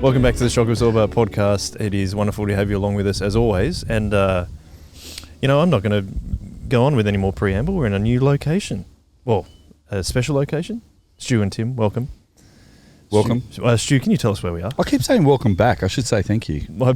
Welcome back to the Shock Absorber podcast. It is wonderful to have you along with us as always. And, I'm not going to go on with any more preamble. We're in a new location. Well, a special location. Stu and Tim, welcome. Welcome. Stu, can you tell us where we are? I keep saying welcome back. I should say thank you. Well,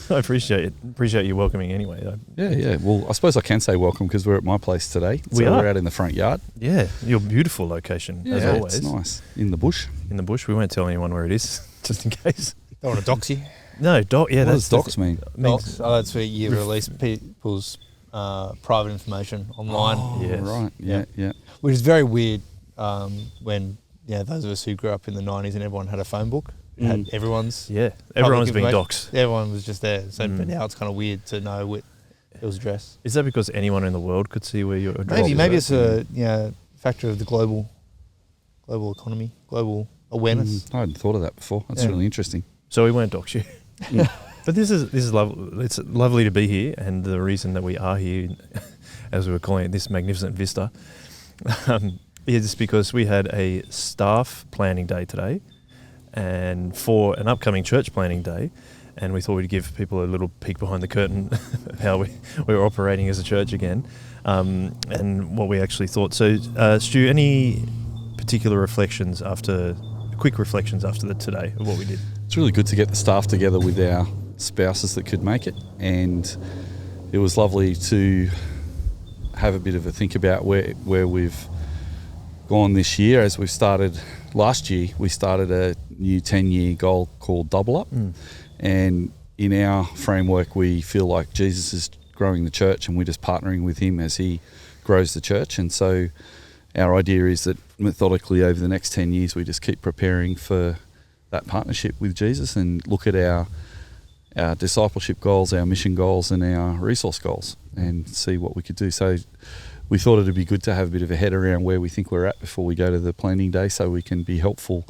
I appreciate it. Appreciate you welcoming anyway. Yeah. Well, I suppose I can say welcome because we're at my place today. We are. We're out in the front yard. Yeah, your beautiful location, as always. It's nice. In the bush. In the bush. We won't tell anyone where it is, just in case. Don't want to dox you. No, What does docs mean? Dox, that's where you release people's private information online. Oh, Yes. right. Yeah. Which is very weird when those of us who grew up in the 90s and everyone had a phone book. It had everyone's. Yeah, everyone was being information. doxed. Everyone was just there. So but now it's kind of weird to know what it was addressed. Is that because anyone in the world could see where your address is? Maybe it's a factor of the global economy, global awareness. I hadn't thought of that before. That's really interesting. So we won't dox you. But this is lovely. It's lovely to be here, and the reason that we are here, as we were calling it, this magnificent vista, is because we had a staff planning day today, and for an upcoming church planning day, and we thought we'd give people a little peek behind the curtain of how we're operating as a church again, and what we actually thought. So, Stu, any particular quick reflections after today of what we did? It's really good to get the staff together with our spouses that could make it, and it was lovely to have a bit of a think about where we've gone this year. As we've started last year, we started a new 10-year goal called Double Up, and in our framework we feel like Jesus is growing the church and we're just partnering with him as he grows the church. And so our idea is that methodically over the next 10 years we just keep preparing for that partnership with Jesus and look at our discipleship goals, our mission goals and our resource goals and see what we could do. So we thought it'd be good to have a bit of a head around where we think we're at before we go to the planning day so we can be helpful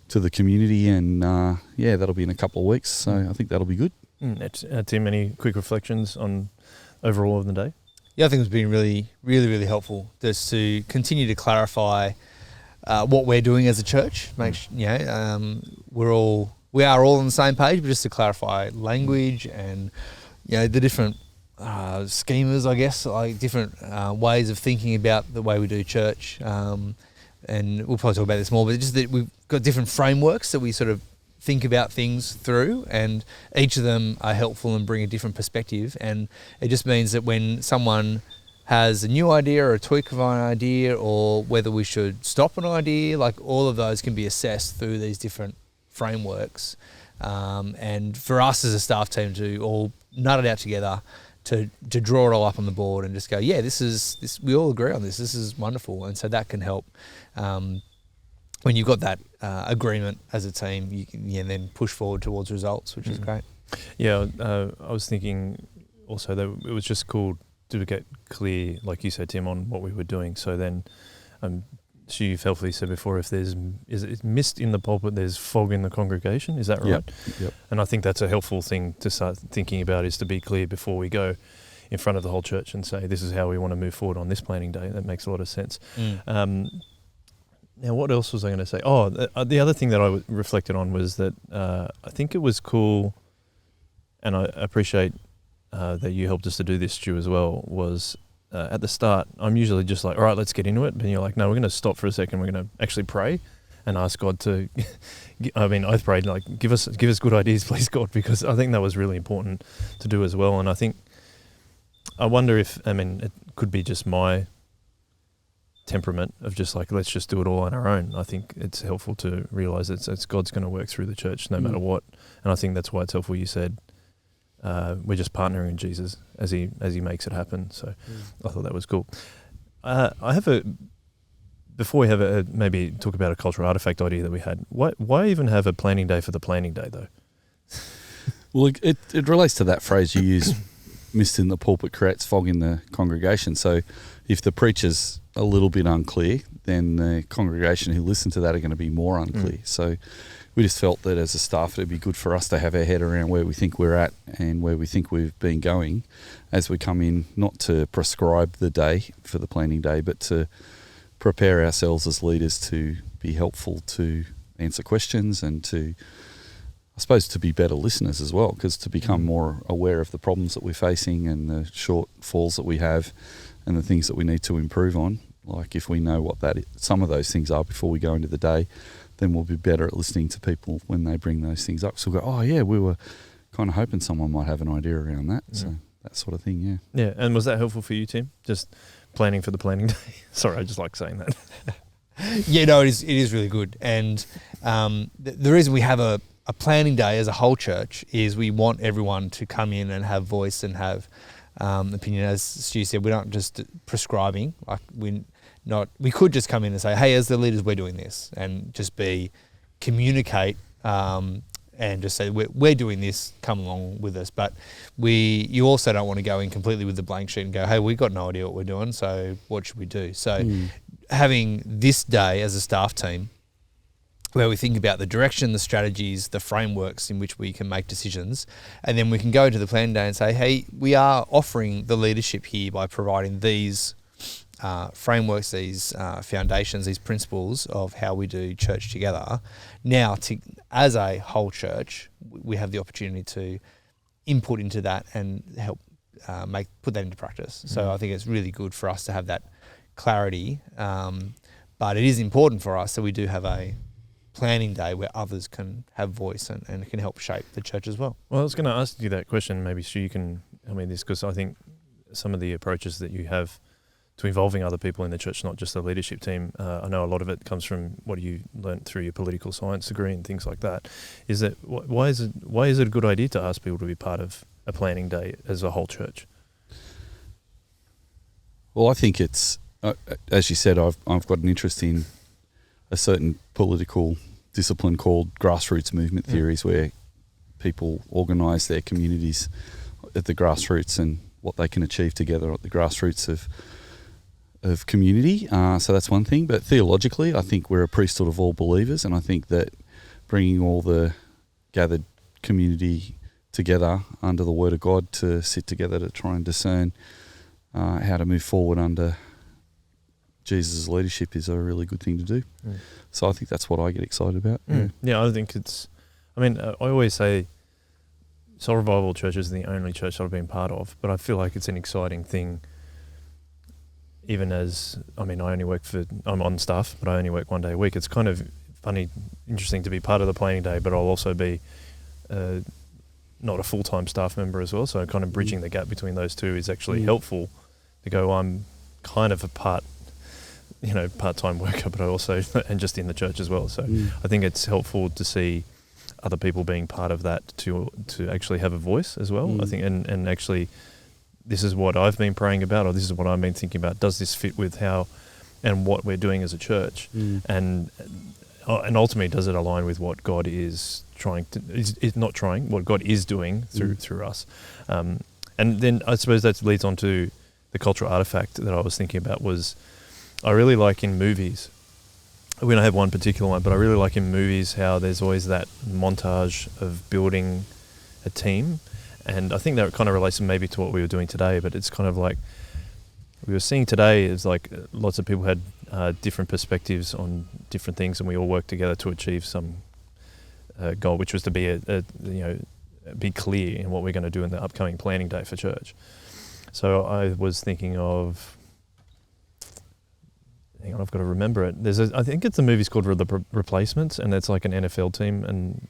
to the community. And that'll be in a couple of weeks. So I think that'll be good. Tim, any quick reflections on overall of the day? Yeah, I think it's been really, really, really helpful just to continue to clarify what we're doing as a church. We are all on the same page, but just to clarify language and the different schemas, I guess, like different ways of thinking about the way we do church. And we'll probably talk about this more, but just that we've got different frameworks that we sort of think about things through, and each of them are helpful and bring a different perspective. And it just means that when someone has a new idea or a tweak of an idea, or whether we should stop an idea, like all of those can be assessed through these different frameworks. And for us as a staff team to all nut it out together, to draw it all up on the board and just go, this we all agree on this. This is wonderful. And so that can help. When you've got that agreement as a team, you can then push forward towards results, which is great. Yeah, I was thinking also that it was just cool to get clear, like you said, Tim, on what we were doing. So then, you've helpfully said before, if there's mist in the pulpit, there's fog in the congregation. Is that right? Yep. And I think that's a helpful thing to start thinking about, is to be clear before we go in front of the whole church and say, this is how we want to move forward on this planning day. That makes a lot of sense. Now, what else was I going to say? Oh, the other thing that I reflected on was that I think it was cool, and I appreciate that you helped us to do this, Stu, as well, was at the start, I'm usually just like, all right, let's get into it. But you're like, no, we're going to stop for a second. We're going to actually pray and ask God to, I prayed, like, give us good ideas, please, God, because I think that was really important to do as well. And I wonder if, it could be just my temperament of just like, let's just do it all on our own. I think it's helpful to realise that it's God's going to work through the church no matter what. And I think that's why it's helpful you said we're just partnering with Jesus as he makes it happen. So I thought that was cool. Before we have maybe talk about a cultural artefact idea that we had, why even have a planning day for the planning day though? Well, it relates to that phrase you use, mist in the pulpit creates fog in the congregation. So if the preacher's a little bit unclear, then the congregation who listen to that are going to be more unclear. So we just felt that as a staff it'd be good for us to have our head around where we think we're at and where we think we've been going as we come in, not to prescribe the day for the planning day, but to prepare ourselves as leaders to be helpful to answer questions and to I suppose to be better listeners as well, because to become more aware of the problems that we're facing and the shortfalls that we have and the things that we need to improve on. Like if we know what some of those things are before we go into the day, then we'll be better at listening to people when they bring those things up. So we'll go, oh yeah, we were kind of hoping someone might have an idea around that. Yeah. So that sort of thing, yeah. Yeah, and was that helpful for you, Tim? Just planning for the planning day? Sorry, I just like saying that. Yeah, no, it is really good. And the reason we have a planning day as a whole church is we want everyone to come in and have voice and have opinion. As Stu said, we're not just prescribing. Like we could just come in and say, hey, as the leaders, we're doing this, and just communicate and just say we're doing this, come along with us. But you also don't want to go in completely with the blank sheet and go, hey, we've got no idea what we're doing, so what should we do? So having this day as a staff team where we think about the direction, the strategies, the frameworks in which we can make decisions, and then we can go to the planning day and say, hey, we are offering the leadership here by providing these frameworks, these foundations, these principles of how we do church together. Now, as a whole church, we have the opportunity to input into that and help put that into practice. So I think it's really good for us to have that clarity, but it is important for us that we do have a planning day where others can have voice and can help shape the church as well. Well, I was going to ask you that question. Maybe Stu, you can tell me this, because I think some of the approaches that you have to involving other people in the church, not just the leadership team, I know a lot of it comes from what you learnt through your political science degree and things like that. Is that why is it a good idea to ask people to be part of a planning day as a whole church? Well, I think it's as you said, I've got an interest in a certain political discipline called grassroots movement theories, where people organise their communities at the grassroots and what they can achieve together at the grassroots of community. So that's one thing. But theologically, I think we're a priesthood of all believers, and I think that bringing all the gathered community together under the Word of God to sit together to try and discern how to move forward under Jesus' leadership is a really good thing to do. So I think that's what I get excited about. Yeah, I think I always say Soul Revival Church is the only church that I've been part of, but I feel like it's an exciting thing, even as, I'm on staff, but I only work one day a week. It's kind of funny, interesting to be part of the planning day, but I'll also be not a full-time staff member as well, so kind of bridging the gap between those two is actually helpful to go, I'm kind of a part-time worker, but I also, and just in the church as well. So I think it's helpful to see other people being part of that to actually have a voice as well. I think, and actually, this is what I've been praying about, or this is what I've been thinking about. Does this fit with how and what we're doing as a church? And ultimately, does it align with what God is what God is doing through us? And then I suppose that leads on to the cultural artefact that I was thinking about. Was I really like in movies, we don't have one particular one, but I really like in movies how there's always that montage of building a team. And I think that kind of relates maybe to what we were doing today, but it's kind of like we were seeing today is like lots of people had different perspectives on different things, and we all worked together to achieve some goal, which was to be be clear in what we're going to do in the upcoming planning day for church. So I was thinking of, hang on, I've got to remember it. I think it's the movie's called The Replacements, and it's like an NFL team, and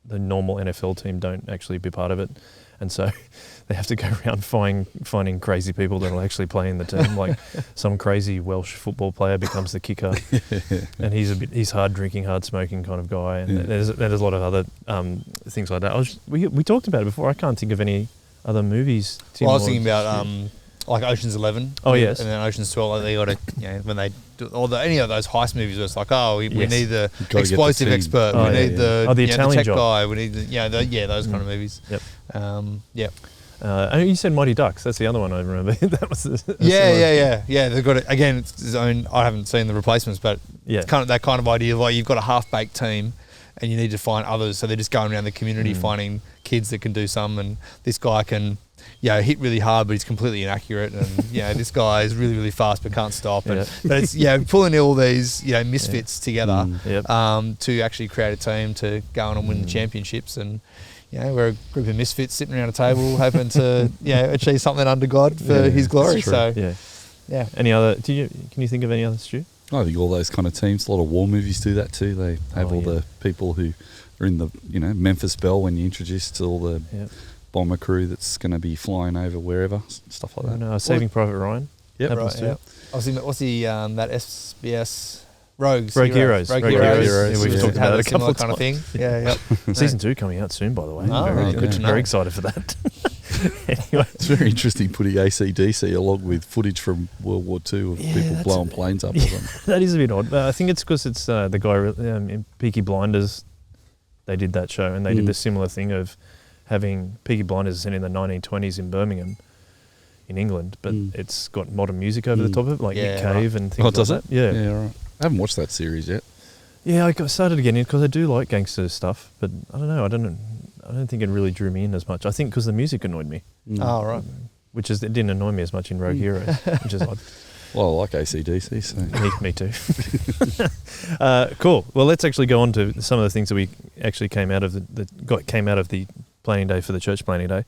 the normal NFL team don't actually be part of it, and so they have to go around finding crazy people that will actually play in the team. Like some crazy Welsh football player becomes the kicker, and he's hard drinking, hard smoking kind of guy, and there's a lot of other things like that. We talked about it before. I can't think of any other movies. Well, I was thinking about like Ocean's 11. Oh yes, and then Ocean's 12. Like they got to, when they do, any of those heist movies, where it's like, we need the explosive expert, we need the Italian tech job guy, we need those kind of movies. Yep. And you said Mighty Ducks. That's the other one I remember. That was yeah. They've got it again. It's its own. I haven't seen The Replacements, but it's kind of that kind of idea. Like you've got a half-baked team, and you need to find others. So they're just going around the community finding kids that can do some, and this guy can, hit really hard, but he's completely inaccurate, and this guy is really, really fast but can't stop. And but it's pulling all these misfits together to actually create a team to go on and win the championships. And we're a group of misfits sitting around a table hoping to achieve something under God for His glory. So Any other? Can you think of any other, Stu? I think all those kind of teams, a lot of war movies do that too. They have the people who are in the Memphis Belle when you introduce to all the bomber crew that's going to be flying over wherever, stuff like that. No, Saving Private Ryan. Yep. Right, What's the that SBS Rogue Heroes. Rogue Heroes. Yeah, we've talked about it a couple of kind of times. thing. Season 2 coming out soon, by the way. Good to know. Very excited for that. Anyway. It's very interesting putting AC/DC along with footage from World War II of people blowing planes up or something. That is a bit odd. I think it's because it's the guy in Peaky Blinders. They did that show, and they did the similar thing of having Peaky Blinders set in the 1920s in Birmingham, in England, but it's got modern music over the top of it, like Nick Cave and things like does that. it? Yeah, right. I haven't watched that series yet. Yeah, I started again because I do like gangster stuff, but I don't know. I don't think it really drew me in as much. I think because the music annoyed me. Oh, right. It didn't annoy me as much in Rogue Heroes, which is odd. Well, I like AC/DC, so. Me too. Cool. Well, let's actually go on to some of the things that we actually came out of the planning day for the church planning day.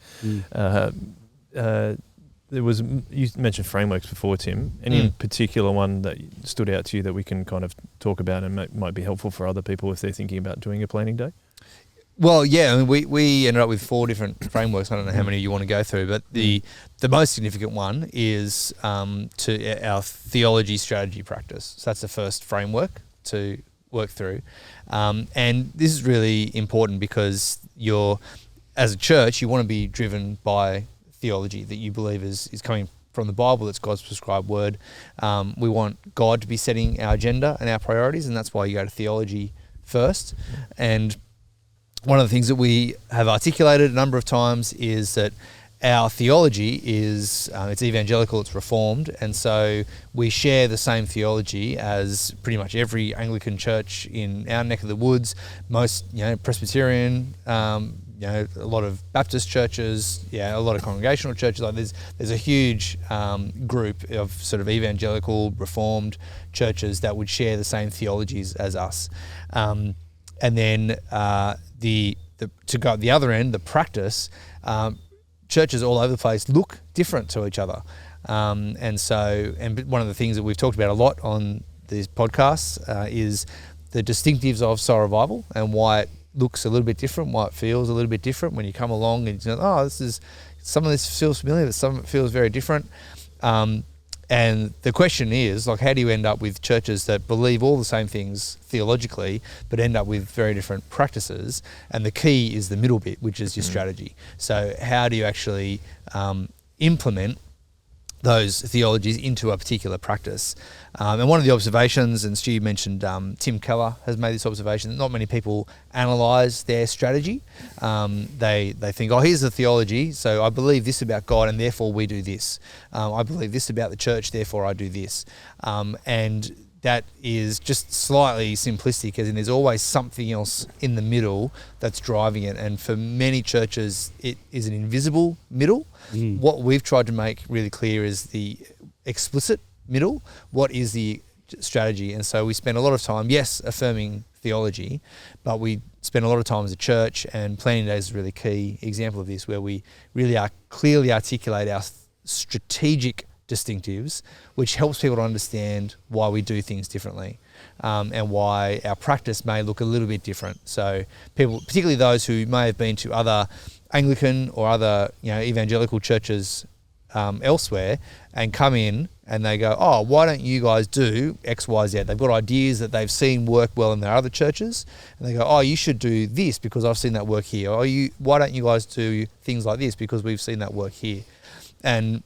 You mentioned frameworks before, Tim. Any particular one that stood out to you that we can kind of talk about and might be helpful for other people if they're thinking about doing a planning day? Well, we ended up with 4 different frameworks. I don't know how many you want to go through, but the most significant one is to our theology strategy practice. So that's the first framework to work through. And this is really important because as a church, you want to be driven by theology that you believe is coming from the Bible, that's God's prescribed word. We want God to be setting our agenda and our priorities, and that's why you go to theology first. And one of the things that we have articulated a number of times is that our theology is it's evangelical, it's reformed, and so we share the same theology as pretty much every Anglican church in our neck of the woods. Most Presbyterian, a lot of Baptist churches, a lot of congregational churches. Like there's a huge group of sort of evangelical reformed churches that would share the same theologies as us, and then to go at the other end, the practice. Churches all over the place look different to each other, and one of the things that we've talked about a lot on these podcasts is the distinctives of Soul Revival and why it looks a little bit different, why it feels a little bit different when you come along and you know, some of this feels familiar, but some of it feels very different. And the question is, like, how do you end up with churches that believe all the same things theologically, but end up with very different practices? And the key is the middle bit, which is your strategy. So how do you actually implement those theologies into a particular practice? And one of the observations, and Stu mentioned Tim Keller has made this observation, that not many people analyse their strategy. They think, here's the theology, so I believe this about God and therefore we do this. I believe this about the church, therefore I do this. And that is just slightly simplistic, as in there's always something else in the middle that's driving it. And for many churches, it is an invisible middle. What we've tried to make really clear is the explicit middle. What is the strategy? And so we spend a lot of time, affirming theology, but we spend a lot of time as a church, and planning days is a really key example of this, where we really clearly articulate our strategic distinctives, which helps people to understand why we do things differently, and why our practice may look a little bit different. So people, particularly those who may have been to other Anglican or other evangelical churches elsewhere, and come in and they go, why don't you guys do X, Y, Z? They've got ideas that they've seen work well in their other churches, and they go, you should do this because I've seen that work here. Or why don't you guys do things like this because we've seen that work here? And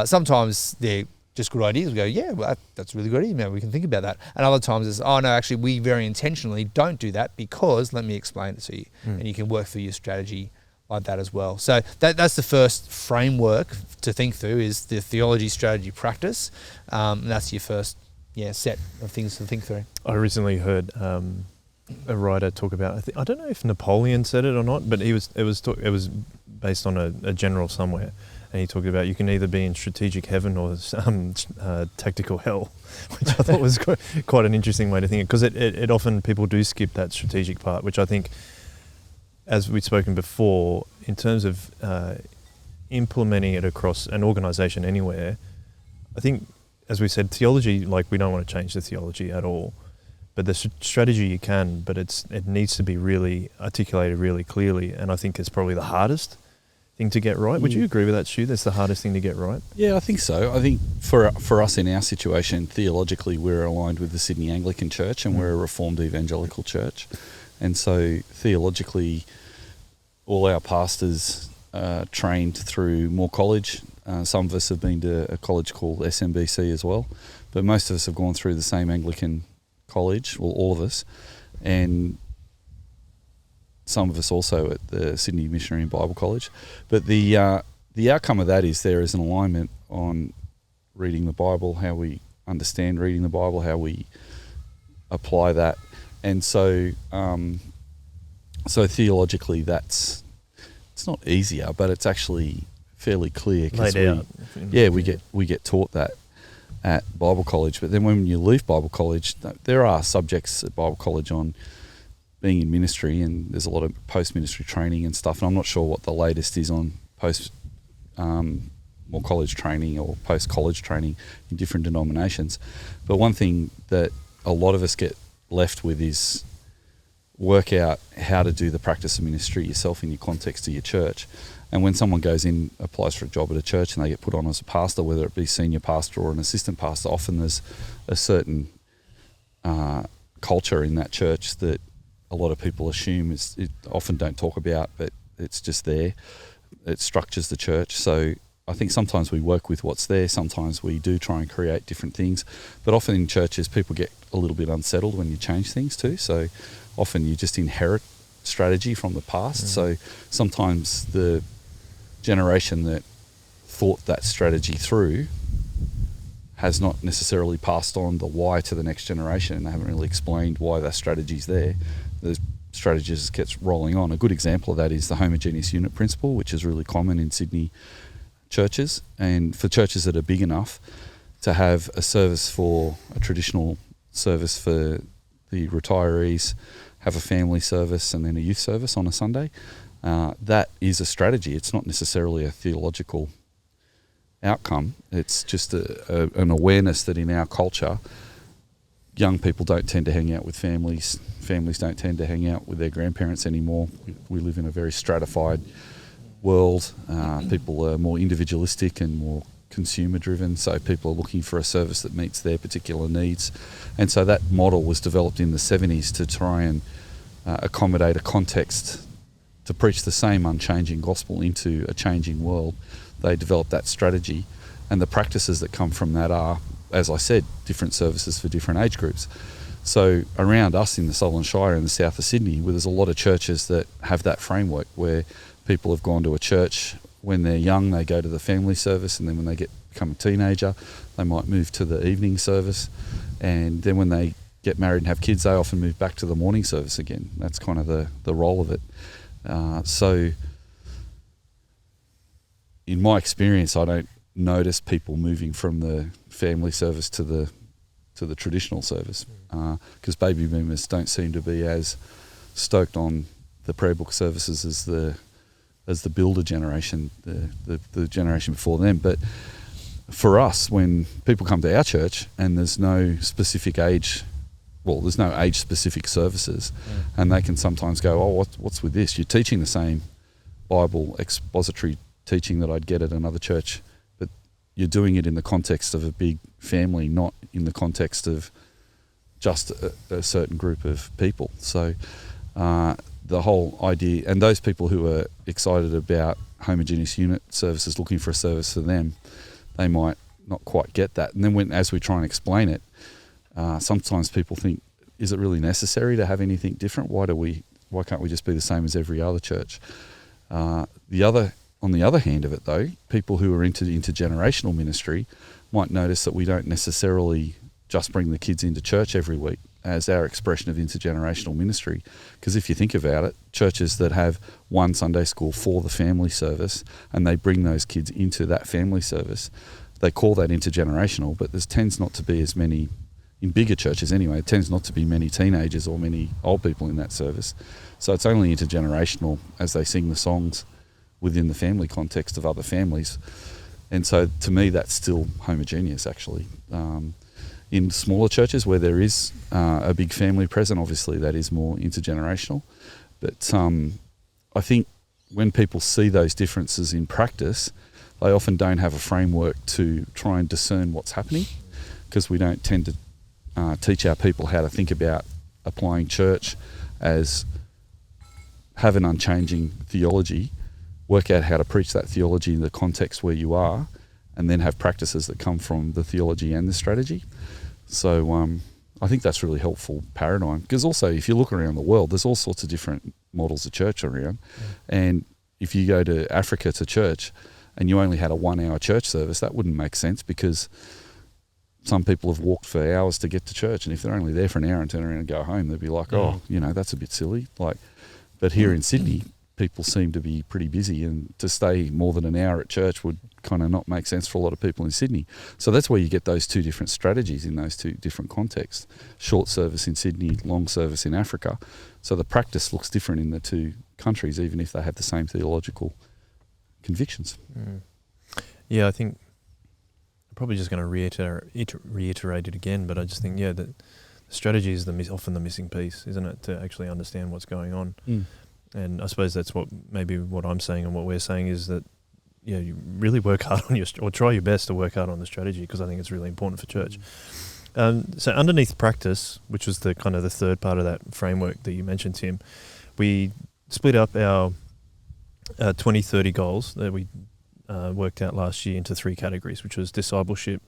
sometimes they're just good ideas. We go, that's a really good idea. Maybe we can think about that. And other times it's, no, actually we very intentionally don't do that because let me explain it to you. And you can work through your strategy like that as well. So that's the first framework to think through, is the theology, strategy, practice. And that's your first set of things to think through. I recently heard a writer talk about. I don't know if Napoleon said it or not, but it was based on a general somewhere, and he talked about you can either be in strategic heaven or tactical hell, which I thought was quite an interesting way to think it, because it often people do skip that strategic part, which I think, as we've spoken before, in terms of implementing it across an organisation anywhere, I think, as we said, theology, like, we don't want to change the theology at all, but the strategy you can, but it needs to be really articulated really clearly, and I think it's probably the hardest thing to get right. Would you agree with that, Stu? That's the hardest thing to get right? Yeah, I think so. I think for us in our situation, theologically, we're aligned with the Sydney Anglican Church, and we're a Reformed Evangelical Church, and so theologically, all our pastors trained through Moore College. Some of us have been to a college called SMBC as well, but most of us have gone through the same Anglican college, well, all of us, and some of us also at the Sydney Missionary and Bible College. But the outcome of that is there is an alignment on reading the Bible, how we understand reading the Bible, how we apply that, and so theologically it's not easier, but it's actually fairly clear. Laid out. We get taught that at Bible College, but then when you leave Bible College, there are subjects at Bible College on being in ministry, and there's a lot of post-ministry training and stuff, and I'm not sure what the latest is on post more college training or post-college training in different denominations. But one thing that a lot of us get left with is work out how to do the practice of ministry yourself in your context of your church. And when someone goes in, applies for a job at a church, and they get put on as a pastor, whether it be senior pastor or an assistant pastor, often there's a certain culture in that church that a lot of people assume often don't talk about, but it's just there. It structures the church. So I think sometimes we work with what's there. Sometimes we do try and create different things. But often in churches, people get a little bit unsettled when you change things too. So often you just inherit strategy from the past. So sometimes the generation that thought that strategy through has not necessarily passed on the why to the next generation, and they haven't really explained why that strategy's there. The strategy just gets rolling on. A good example of that is the homogeneous unit principle, which is really common in Sydney churches, and for churches that are big enough to have a service for a traditional service for the retirees, have a family service, and then a youth service on a Sunday. That is a strategy. It's not necessarily a theological outcome. It's just an awareness that in our culture, young people don't tend to hang out with families. Families don't tend to hang out with their grandparents anymore. We live in a very stratified world. People are more individualistic and more consumer driven, so people are looking for a service that meets their particular needs. And so that model was developed in the 70s to try and accommodate a context to preach the same unchanging gospel into a changing world. They developed that strategy, and the practices that come from that are, as I said, different services for different age groups. So around us in the Sutherland Shire in the south of Sydney, where there's a lot of churches that have that framework, where people have gone to a church when they're young, they go to the family service, and then when they become a teenager, they might move to the evening service, and then when they get married and have kids, they often move back to the morning service again. That's kind of the role of it. So in my experience, I don't notice people moving from the family service to the traditional service, because baby boomers don't seem to be as stoked on the prayer book services as the builder generation, the generation before them. But for us, when people come to our church and there's no specific age, well, there's no age-specific services, and they can sometimes go, oh, what's with this? You're teaching the same Bible expository teaching that I'd get at another church, but you're doing it in the context of a big family, not in the context of just a certain group of people. So the whole idea, and those people who are excited about homogeneous unit services, looking for a service for them, they might not quite get that. And then as we try and explain it, sometimes people think, is it really necessary to have anything different? Why can't we just be the same as every other church? On the other hand of it, though, people who are into intergenerational ministry might notice that we don't necessarily just bring the kids into church every week. as our expression of intergenerational ministry. Because if you think about it, churches that have one Sunday school for the family service and they bring those kids into that family service, they call that intergenerational, but there tends not to be as many, in bigger churches anyway, it tends not to be many teenagers or many old people in that service. So it's only intergenerational as they sing the songs within the family context of other families. And so to me, that's still homogeneous, actually. In smaller churches where there is a big family present, obviously that is more intergenerational. But I think when people see those differences in practice, they often don't have a framework to try and discern what's happening, because we don't tend to teach our people how to think about applying church as have an unchanging theology, work out how to preach that theology in the context where you are, and then have practices that come from the theology and the strategy. So I think that's really helpful paradigm, because also if you look around the world, there's all sorts of different models of church around. And if you go to Africa to church and you only had a 1 hour church service, that wouldn't make sense, because some people have walked for hours to get to church, and if they're only there for an hour and turn around and go home, they'd be like, oh, that's a bit silly. But here in Sydney, people seem to be pretty busy, and to stay more than an hour at church would kind of not make sense for a lot of people in Sydney. So that's where you get those two different strategies in those two different contexts. Short service in Sydney, long service in Africa. So the practice looks different in the two countries, even if they have the same theological convictions. Yeah, I think I'm probably just going to reiterate it again, but I just think, that the strategy is often the missing piece, isn't it, to actually understand what's going on. And I suppose that's what I'm saying and what we're saying is that, you really work hard on or try your best to work hard on the strategy, because I think it's really important for church. So underneath practice, which was the kind of the third part of that framework that you mentioned, Tim, we split up our 2030 goals that we worked out last year into 3 categories, which was discipleship,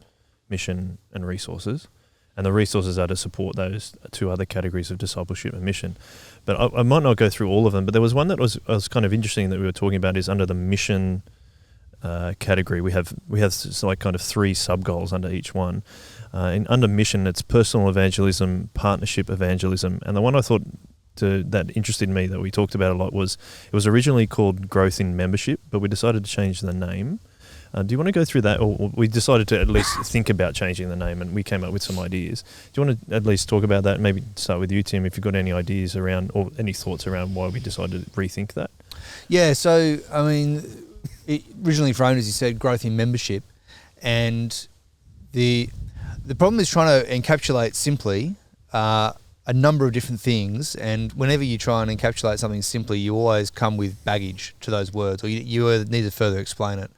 mission, and resources. And the resources are to support those 2 other categories of discipleship and mission. But I might not go through all of them, but there was one that was kind of interesting that we were talking about, is under the mission category. We have like kind of 3 sub-goals under each one. And under mission, it's personal evangelism, partnership evangelism. And the one I thought that interested me that we talked about a lot was, it was originally called growth in membership, but we decided to change the name. Do you want to go through that? Or we decided to at least think about changing the name, and we came up with some ideas. Do you want to at least talk about that? Maybe start with you, Tim, if you've got any ideas around, or any thoughts around why we decided to rethink that. Yeah, so, I mean, it originally framed, as you said, growth in membership. And the problem is trying to encapsulate simply a number of different things, and whenever you try and encapsulate something simply, you always come with baggage to those words, or you need to further explain it.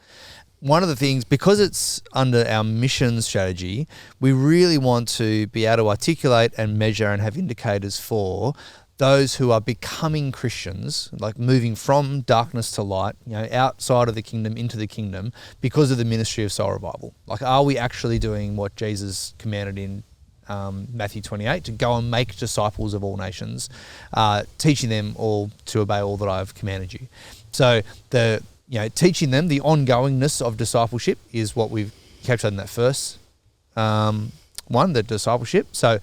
One of the things, because it's under our mission strategy, we really want to be able to articulate and measure and have indicators for those who are becoming Christians, like moving from darkness to light, outside of the kingdom into the kingdom, because of the ministry of soul revival. Like, are we actually doing what Jesus commanded in Matthew 28, to go and make disciples of all nations, teaching them all to obey all that I have commanded you. So teaching them the ongoingness of discipleship is what we've captured in that first one, the discipleship. So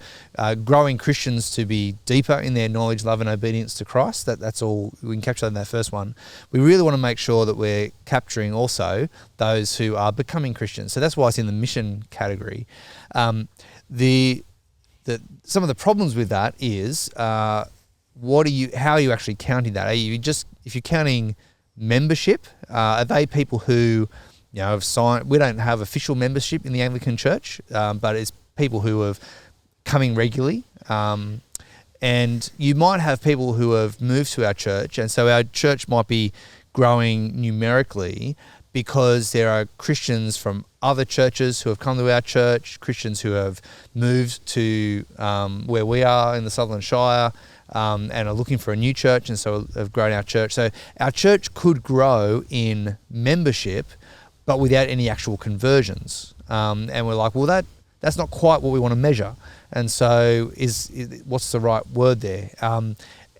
growing Christians to be deeper in their knowledge, love and obedience to Christ, that's all we can capture in that first one. We really want to make sure that we're capturing also those who are becoming Christians. So that's why it's in the mission category. Some of the problems with that is how are you actually counting that? If you're counting membership, are they people who have signed? We don't have official membership in the Anglican Church, but it's people who have coming regularly, and you might have people who have moved to our church, and so our church might be growing numerically because there are Christians from other churches who have come to our church, Christians who have moved to where we are in the Sutherland Shire, and are looking for a new church, and so have grown our church. So our church could grow in membership, but without any actual conversions. And we're like, well, that's not quite what we want to measure. And so what's the right word there?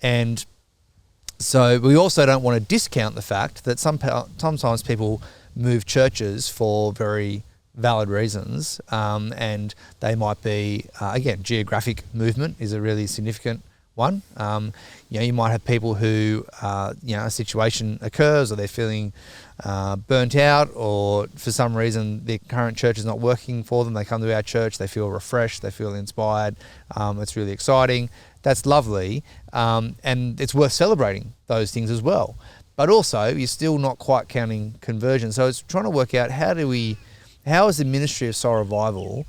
And so we also don't want to discount the fact that sometimes people move churches for very valid reasons, and they might be, again, geographic movement is a really significant one. You might have people who, a situation occurs, or they're feeling burnt out, or for some reason their current church is not working for them. They come to our church, they feel refreshed, they feel inspired. It's really exciting. That's lovely, and it's worth celebrating those things as well. But also, you're still not quite counting conversion. So it's trying to work out how is the ministry of Soul Revival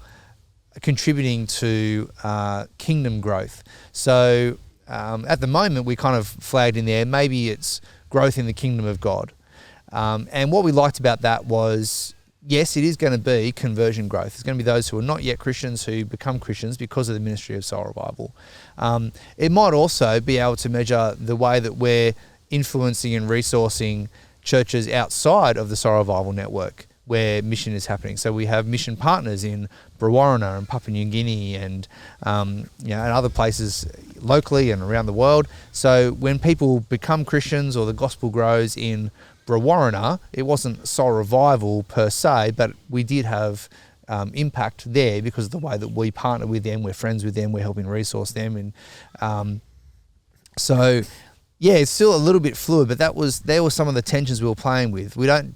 contributing to kingdom growth. So at the moment, we kind of flagged in there, maybe it's growth in the kingdom of God. And what we liked about that was, yes, it is going to be conversion growth. It's going to be those who are not yet Christians who become Christians because of the ministry of Soul Revival. It might also be able to measure the way that we're influencing and resourcing churches outside of the Soul Revival network where mission is happening. So we have mission partners in Brewarrina and Papua New Guinea and and other places locally and around the world. So when people become Christians or the gospel grows in Brewarrina, it wasn't Soul Revival per se, but we did have impact there because of the way that we partner with them, we're friends with them, we're helping resource them. And so, yeah, it's still a little bit fluid, but there were some of the tensions we were playing with. We don't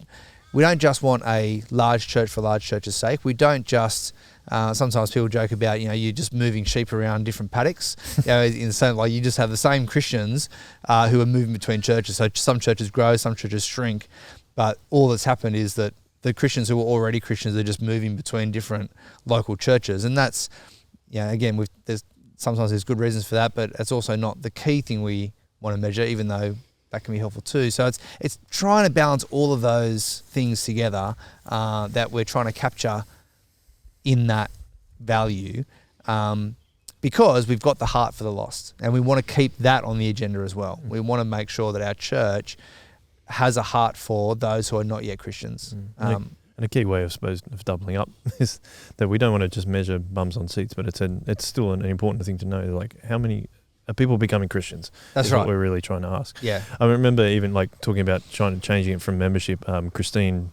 just want a large church for large church's sake. We don't just, sometimes people joke about, you're just moving sheep around different paddocks. In the same, like you just have the same Christians who are moving between churches. So some churches grow, some churches shrink, but all that's happened is that the Christians who are already Christians are just moving between different local churches. And that's, again, sometimes there's good reasons for that, but it's also not the key thing we want to measure, even though that can be helpful too. So it's trying to balance all of those things together that we're trying to capture in that value, because we've got the heart for the lost, and we want to keep that on the agenda as well. We want to make sure that our church has a heart for those who are not yet Christians. And a key way, I suppose, of doubling up is that we don't want to just measure bums on seats, but it's still an important thing to know, like how many are people becoming Christians? That's right. What we're really trying to ask. Yeah. I remember even like talking about changing it from membership. Christine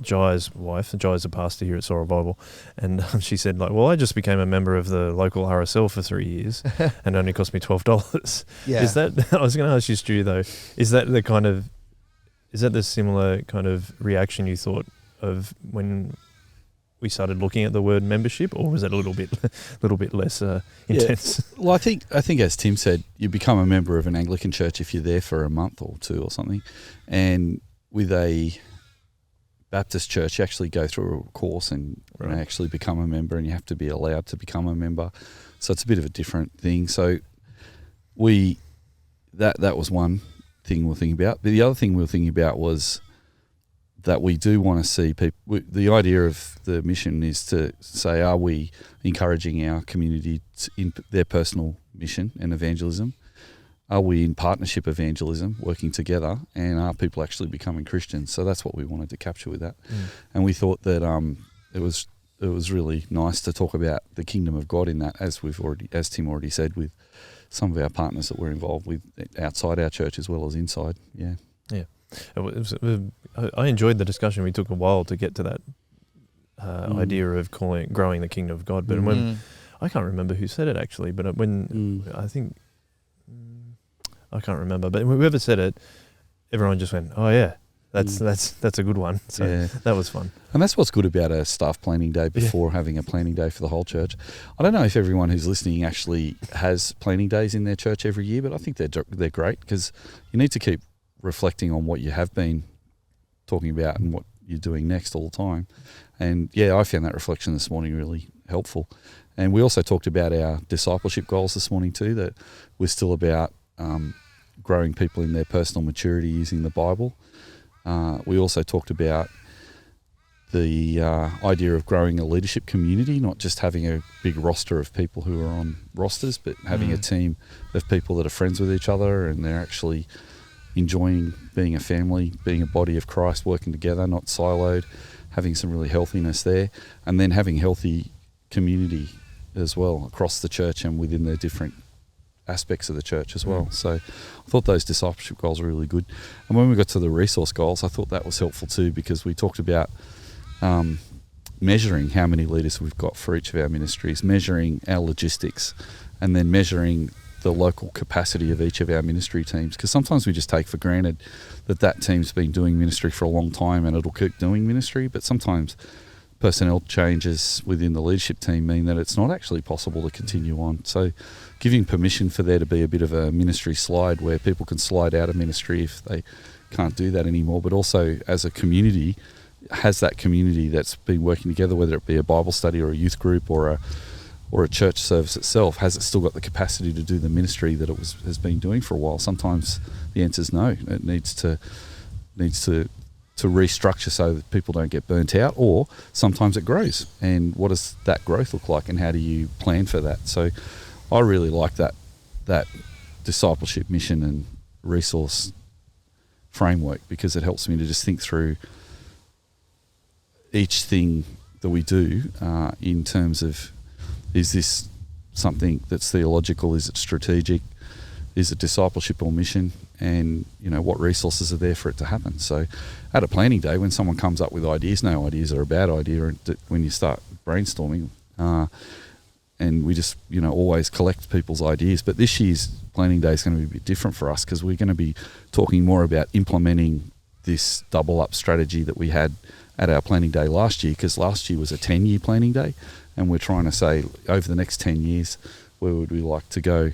Jai's wife, Jai's a pastor here at Soul Revival, and she said like, well, I just became a member of the local RSL for 3 years and it only cost me $12. Yeah. Is that, I was going to ask you, Stu, though, is that the similar kind of reaction you thought of when we started looking at the word membership, or was it a little bit less intense? Yeah. Well, I think as Tim said, you become a member of an Anglican church if you're there for a month or two or something, and with a Baptist church, you actually go through a course and actually become a member, and you have to be allowed to become a member. So it's a bit of a different thing. So that was one thing we're thinking about. But the other thing we were thinking about was that we do want to see people. The idea of the mission is to say, are we encouraging our community in their personal mission and evangelism? Are we in partnership evangelism, working together, and are people actually becoming Christians? So that's what we wanted to capture with that. And we thought that it was really nice to talk about the kingdom of God in that, as Tim already said, with some of our partners that we're involved with outside our church as well as inside. Yeah. Yeah. I enjoyed the discussion. We took a while to get to that idea of growing the kingdom of God. But when I can't remember who said it actually, but I think I can't remember. But whoever said it, everyone just went, "Oh yeah, that's a good one." So that was fun. And that's what's good about a staff planning day before having a planning day for the whole church. I don't know if everyone who's listening actually has planning days in their church every year, but I think they're great, because you need to keep reflecting on what you have been talking about and what you're doing next all the time. And I found that reflection this morning really helpful. And we also talked about our discipleship goals this morning too, that we're still about growing people in their personal maturity using the Bible. We also talked about the idea of growing a leadership community, not just having a big roster of people who are on rosters, but having a team of people that are friends with each other and they're actually enjoying being a family, being a body of Christ, working together, not siloed, having some really healthiness there, and then having healthy community as well across the church and within the different aspects of the church as well. So I thought those discipleship goals were really good. And when we got to the resource goals, I thought that was helpful too, because we talked about measuring how many leaders we've got for each of our ministries, measuring our logistics, and then measuring the local capacity of each of our ministry teams. Because sometimes we just take for granted that team's been doing ministry for a long time and it'll keep doing ministry, but sometimes personnel changes within the leadership team mean that it's not actually possible to continue on. So giving permission for there to be a bit of a ministry slide where people can slide out of ministry if they can't do that anymore, but also as a community, has that community that's been working together, whether it be a Bible study or a youth group or a church service itself, has it still got the capacity to do the ministry that it has been doing for a while? Sometimes the answer is no. It needs to restructure so that people don't get burnt out, or sometimes it grows. And what does that growth look like, and how do you plan for that? So I really like that discipleship mission and resource framework, because it helps me to just think through each thing that we do in terms of, is this something that's theological? Is it strategic? Is it discipleship or mission? And, what resources are there for it to happen? So at a planning day, when someone comes up with ideas, no ideas are a bad idea, and when you start brainstorming, and we just, always collect people's ideas. But this year's planning day is going to be a bit different for us, because we're going to be talking more about implementing this double up strategy that we had at our planning day last year, because last year was a 10-year planning day, and we're trying to say, over the next 10 years, where would we like to go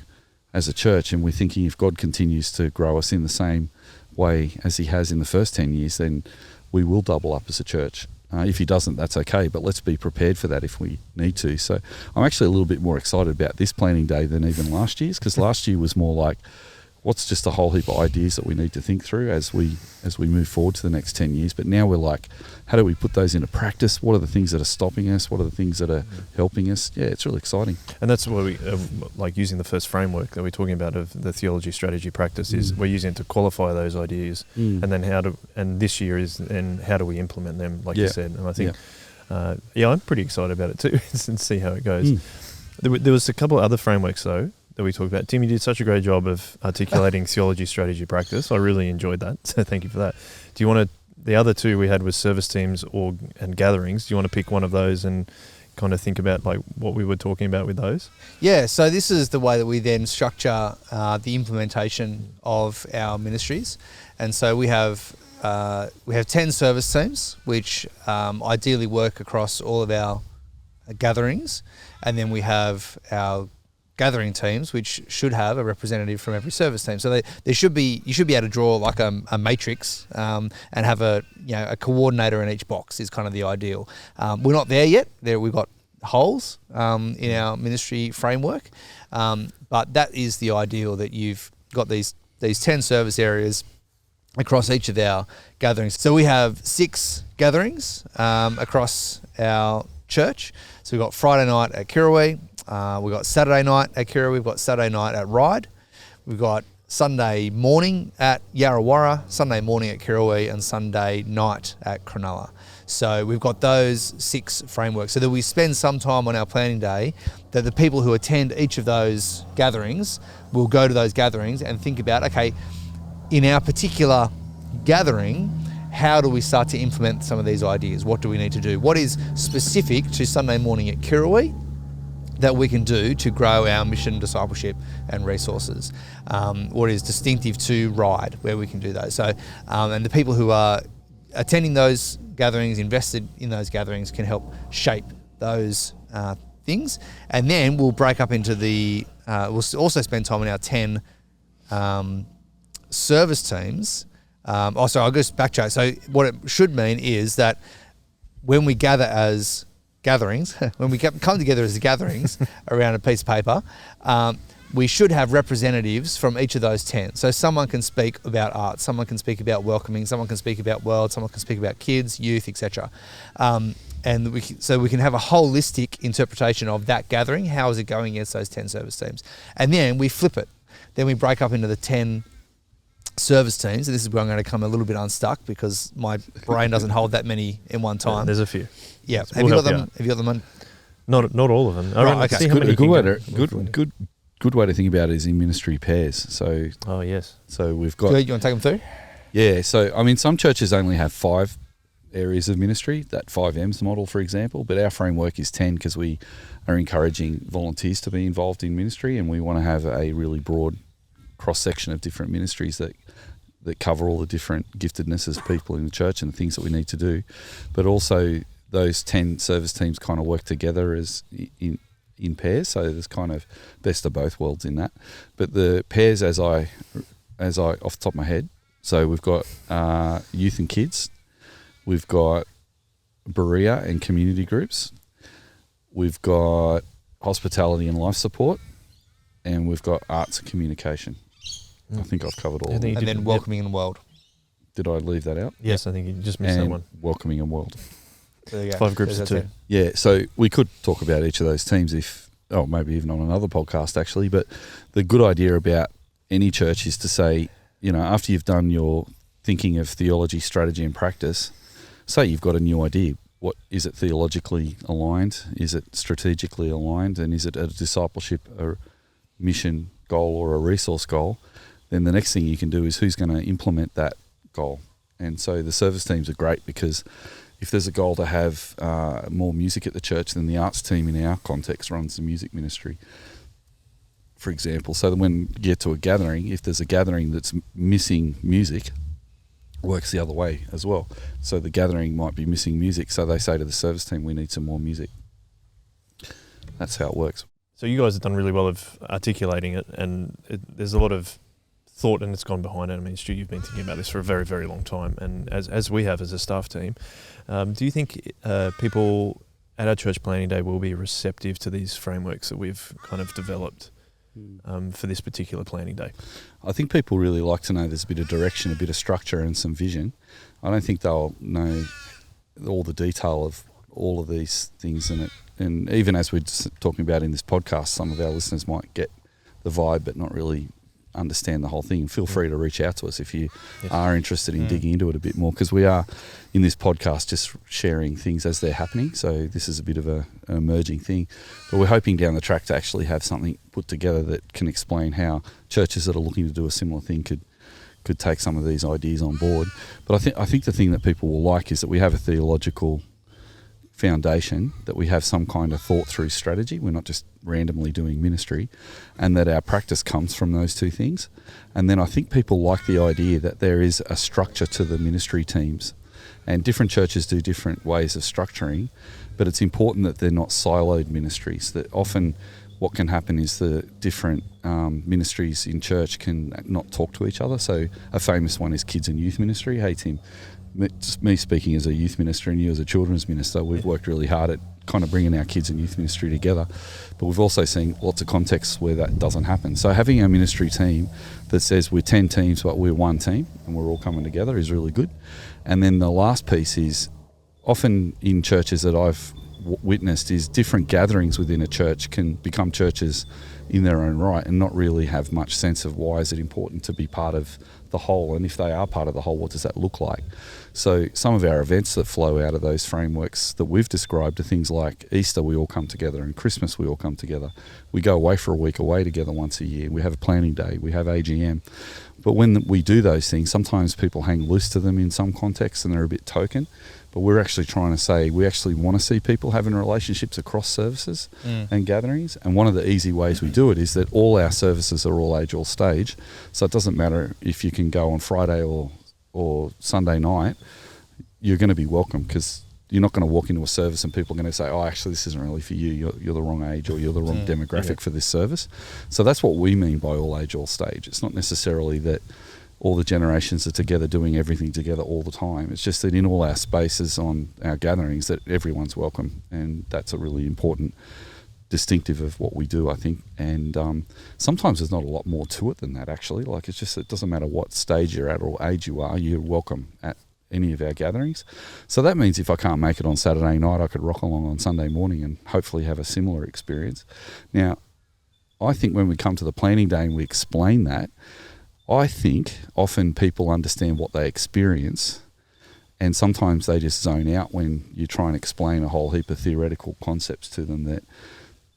as a church? And we're thinking, if God continues to grow us in the same way as he has in the first 10 years, then we will double up as a church. If he doesn't, that's okay, but let's be prepared for that if we need to. So I'm actually a little bit more excited about this planning day than even last year's, because last year was more like, what's just a whole heap of ideas that we need to think through as we move forward to the next 10 years. But now we're like, how do we put those into practice? What are the things that are stopping us? What are the things that are helping us? Yeah, it's really exciting. And that's what we like using the first framework that we're talking about of the theology, strategy, practice, is we're using it to qualify those ideas, and then and this year is then how do we implement them, like you said. And I think, I'm pretty excited about it too, and see how it goes. There was a couple of other frameworks though that we talked about. Tim, you did such a great job of articulating theology, strategy, practice. I really enjoyed that, so thank you for that. Do you want to? The other two we had was service teams and gatherings. Do you want to pick one of those and kind of think about like what we were talking about with those? Yeah, so this is the way that we then structure the implementation of our ministries. And so we have 10 service teams, which ideally work across all of our gatherings. And then we have our gathering teams, which should have a representative from every service team. So you should be able to draw like a matrix and have a coordinator in each box is kind of the ideal. We're not there yet. We've got holes in our ministry framework, but that is the ideal, that you've got these 10 service areas across each of our gatherings. So we have 6 gatherings across our church. So we've got Friday night at Kirrawee. We've got Saturday night at Kirrawee. We've got Saturday night at Ryde. We've got Sunday morning at Yarrawarra, Sunday morning at Kirrawee, and Sunday night at Cronulla. So we've got those 6 frameworks, so that we spend some time on our planning day that the people who attend each of those gatherings will go to those gatherings and think about, okay, in our particular gathering, how do we start to implement some of these ideas? What do we need to do? What is specific to Sunday morning at Kirrawee that we can do to grow our mission, discipleship and resources? What is distinctive to Ryde, where we can do those? So, and the people who are attending those gatherings, invested in those gatherings, can help shape those things. And then we'll break up into we'll also spend time on our 10 service teams. I'll just backtrack. So what it should mean is that when we gather as gatherings, when we come together as gatherings around a piece of paper, we should have representatives from each of those 10. So someone can speak about art, someone can speak about welcoming, someone can speak about world, someone can speak about kids, youth, etc. And we can have a holistic interpretation of that gathering. How is it going against those 10 service teams? And then we flip it. Then we break up into the 10 service teams, and this is where I'm going to come a little bit unstuck because my brain doesn't hold that many in one time. There's a few. Yeah, have you got them on? Not all of them. Right, okay. Good way to think about it is in ministry pairs. So yes. So we've got. You want to take them through? Yeah. So I mean, some churches only have 5 areas of ministry, that 5M's model, for example, but our framework is 10 because we are encouraging volunteers to be involved in ministry, and we want to have a really broad cross-section of different ministries that cover all the different giftednesses of people in the church and the things that we need to do. But also those 10 service teams kind of work together as in pairs, so there's kind of best of both worlds in that. But the pairs, as I off the top of my head, so we've got youth and kids, we've got Berea and community groups, we've got hospitality and life support, and we've got arts and communication. I think I've covered all of them. And then welcoming and world. Did I leave that out? Yes, I think you just missed that one. Welcoming and world. There you go. 5 groups of 2. Yeah, so we could talk about each of those teams maybe even on another podcast actually, but the good idea about any church is to say, after you've done your thinking of theology, strategy and practice, say you've got a new idea. What is it theologically aligned? Is it strategically aligned? And is it a discipleship, a mission goal or a resource goal? Then the next thing you can do is who's going to implement that goal. And so the service teams are great because if there's a goal to have more music at the church, then the arts team in our context runs the music ministry, for example. So that when you get to a gathering, if there's a gathering that's missing music, it works the other way as well. So the gathering might be missing music, so they say to the service team, we need some more music. That's how it works. So you guys have done really well of articulating it, and there's a lot of thought and it's gone behind it. I mean, Stu, you've been thinking about this for a very, very long time, and as we have as a staff team. Do you think people at our church planning day will be receptive to these frameworks that we've kind of developed for this particular planning day? I think people really like to know there's a bit of direction, a bit of structure and some vision. I don't think they'll know all the detail of all of these things in it. And even as we're talking about in this podcast, some of our listeners might get the vibe but not really understand the whole thing. Feel free to reach out to us if you are interested in digging into it a bit more, because we are in this podcast just sharing things as they're happening. So this is a bit of an emerging thing, but we're hoping down the track to actually have something put together that can explain how churches that are looking to do a similar thing could take some of these ideas on board. But I think the thing that people will like is that we have a theological foundation, that we have some kind of thought through strategy. We're not just randomly doing ministry, and that our practice comes from those two things. And then I think people like the idea that there is a structure to the ministry teams, and different churches do different ways of structuring, but it's important that they're not siloed ministries. That often what can happen is the different ministries in church can not talk to each other. So a famous one is kids and youth ministry. Hey Tim, me speaking as a youth minister and you as a children's minister, we've worked really hard at kind of bringing our kids and youth ministry together, but we've also seen lots of contexts where that doesn't happen. So having a ministry team that says we're 10 teams but we're one team and we're all coming together is really good. And then the last piece is, often in churches that I've witnessed, is different gatherings within a church can become churches in their own right and not really have much sense of why is it important to be part of the whole, and if they are part of the whole, what does that look like? So some of our events that flow out of those frameworks that we've described are things like Easter, we all come together, and Christmas, we all come together. We go away for a week away together once a year. We have a planning day, we have AGM. But when we do those things, sometimes people hang loose to them in some contexts and they're a bit token. But we're actually trying to say we actually want to see people having relationships across services and gatherings. And one of the easy ways we do it is that all our services are all age, all stage. So it doesn't matter if you can go on Friday or Sunday night, you're going to be welcome, because you're not going to walk into a service and people are going to say, oh, actually, this isn't really for you. You're the wrong age, or you're the wrong demographic for this service. So that's what we mean by all age, all stage. It's not necessarily that all the generations are together doing everything together all the time. It's just that in all our spaces on our gatherings that everyone's welcome, and that's a really important distinctive of what we do, I think. And sometimes there's not a lot more to it than that, actually. Like, it's just, it doesn't matter what stage you're at or age you are, you're welcome at any of our gatherings. So that means if I can't make it on Saturday night, I could rock along on Sunday morning and hopefully have a similar experience. Now, I think when we come to the planning day and we explain that, I think often people understand what they experience, and sometimes they just zone out when you try and explain a whole heap of theoretical concepts to them that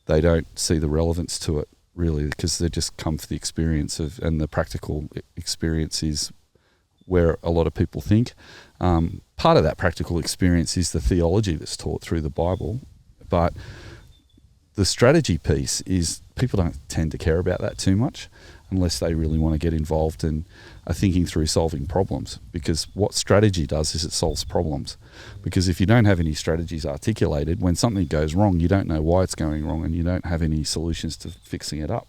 they don't see the relevance to it, really, because they just come for the experience of, and the practical experience is where a lot of people think. Part of that practical experience is the theology that's taught through the Bible, but the strategy piece is people don't tend to care about that too much unless they really want to get involved and are thinking through solving problems, because what strategy does is it solves problems. Because if you don't have any strategies articulated, when something goes wrong, you don't know why it's going wrong and you don't have any solutions to fixing it up.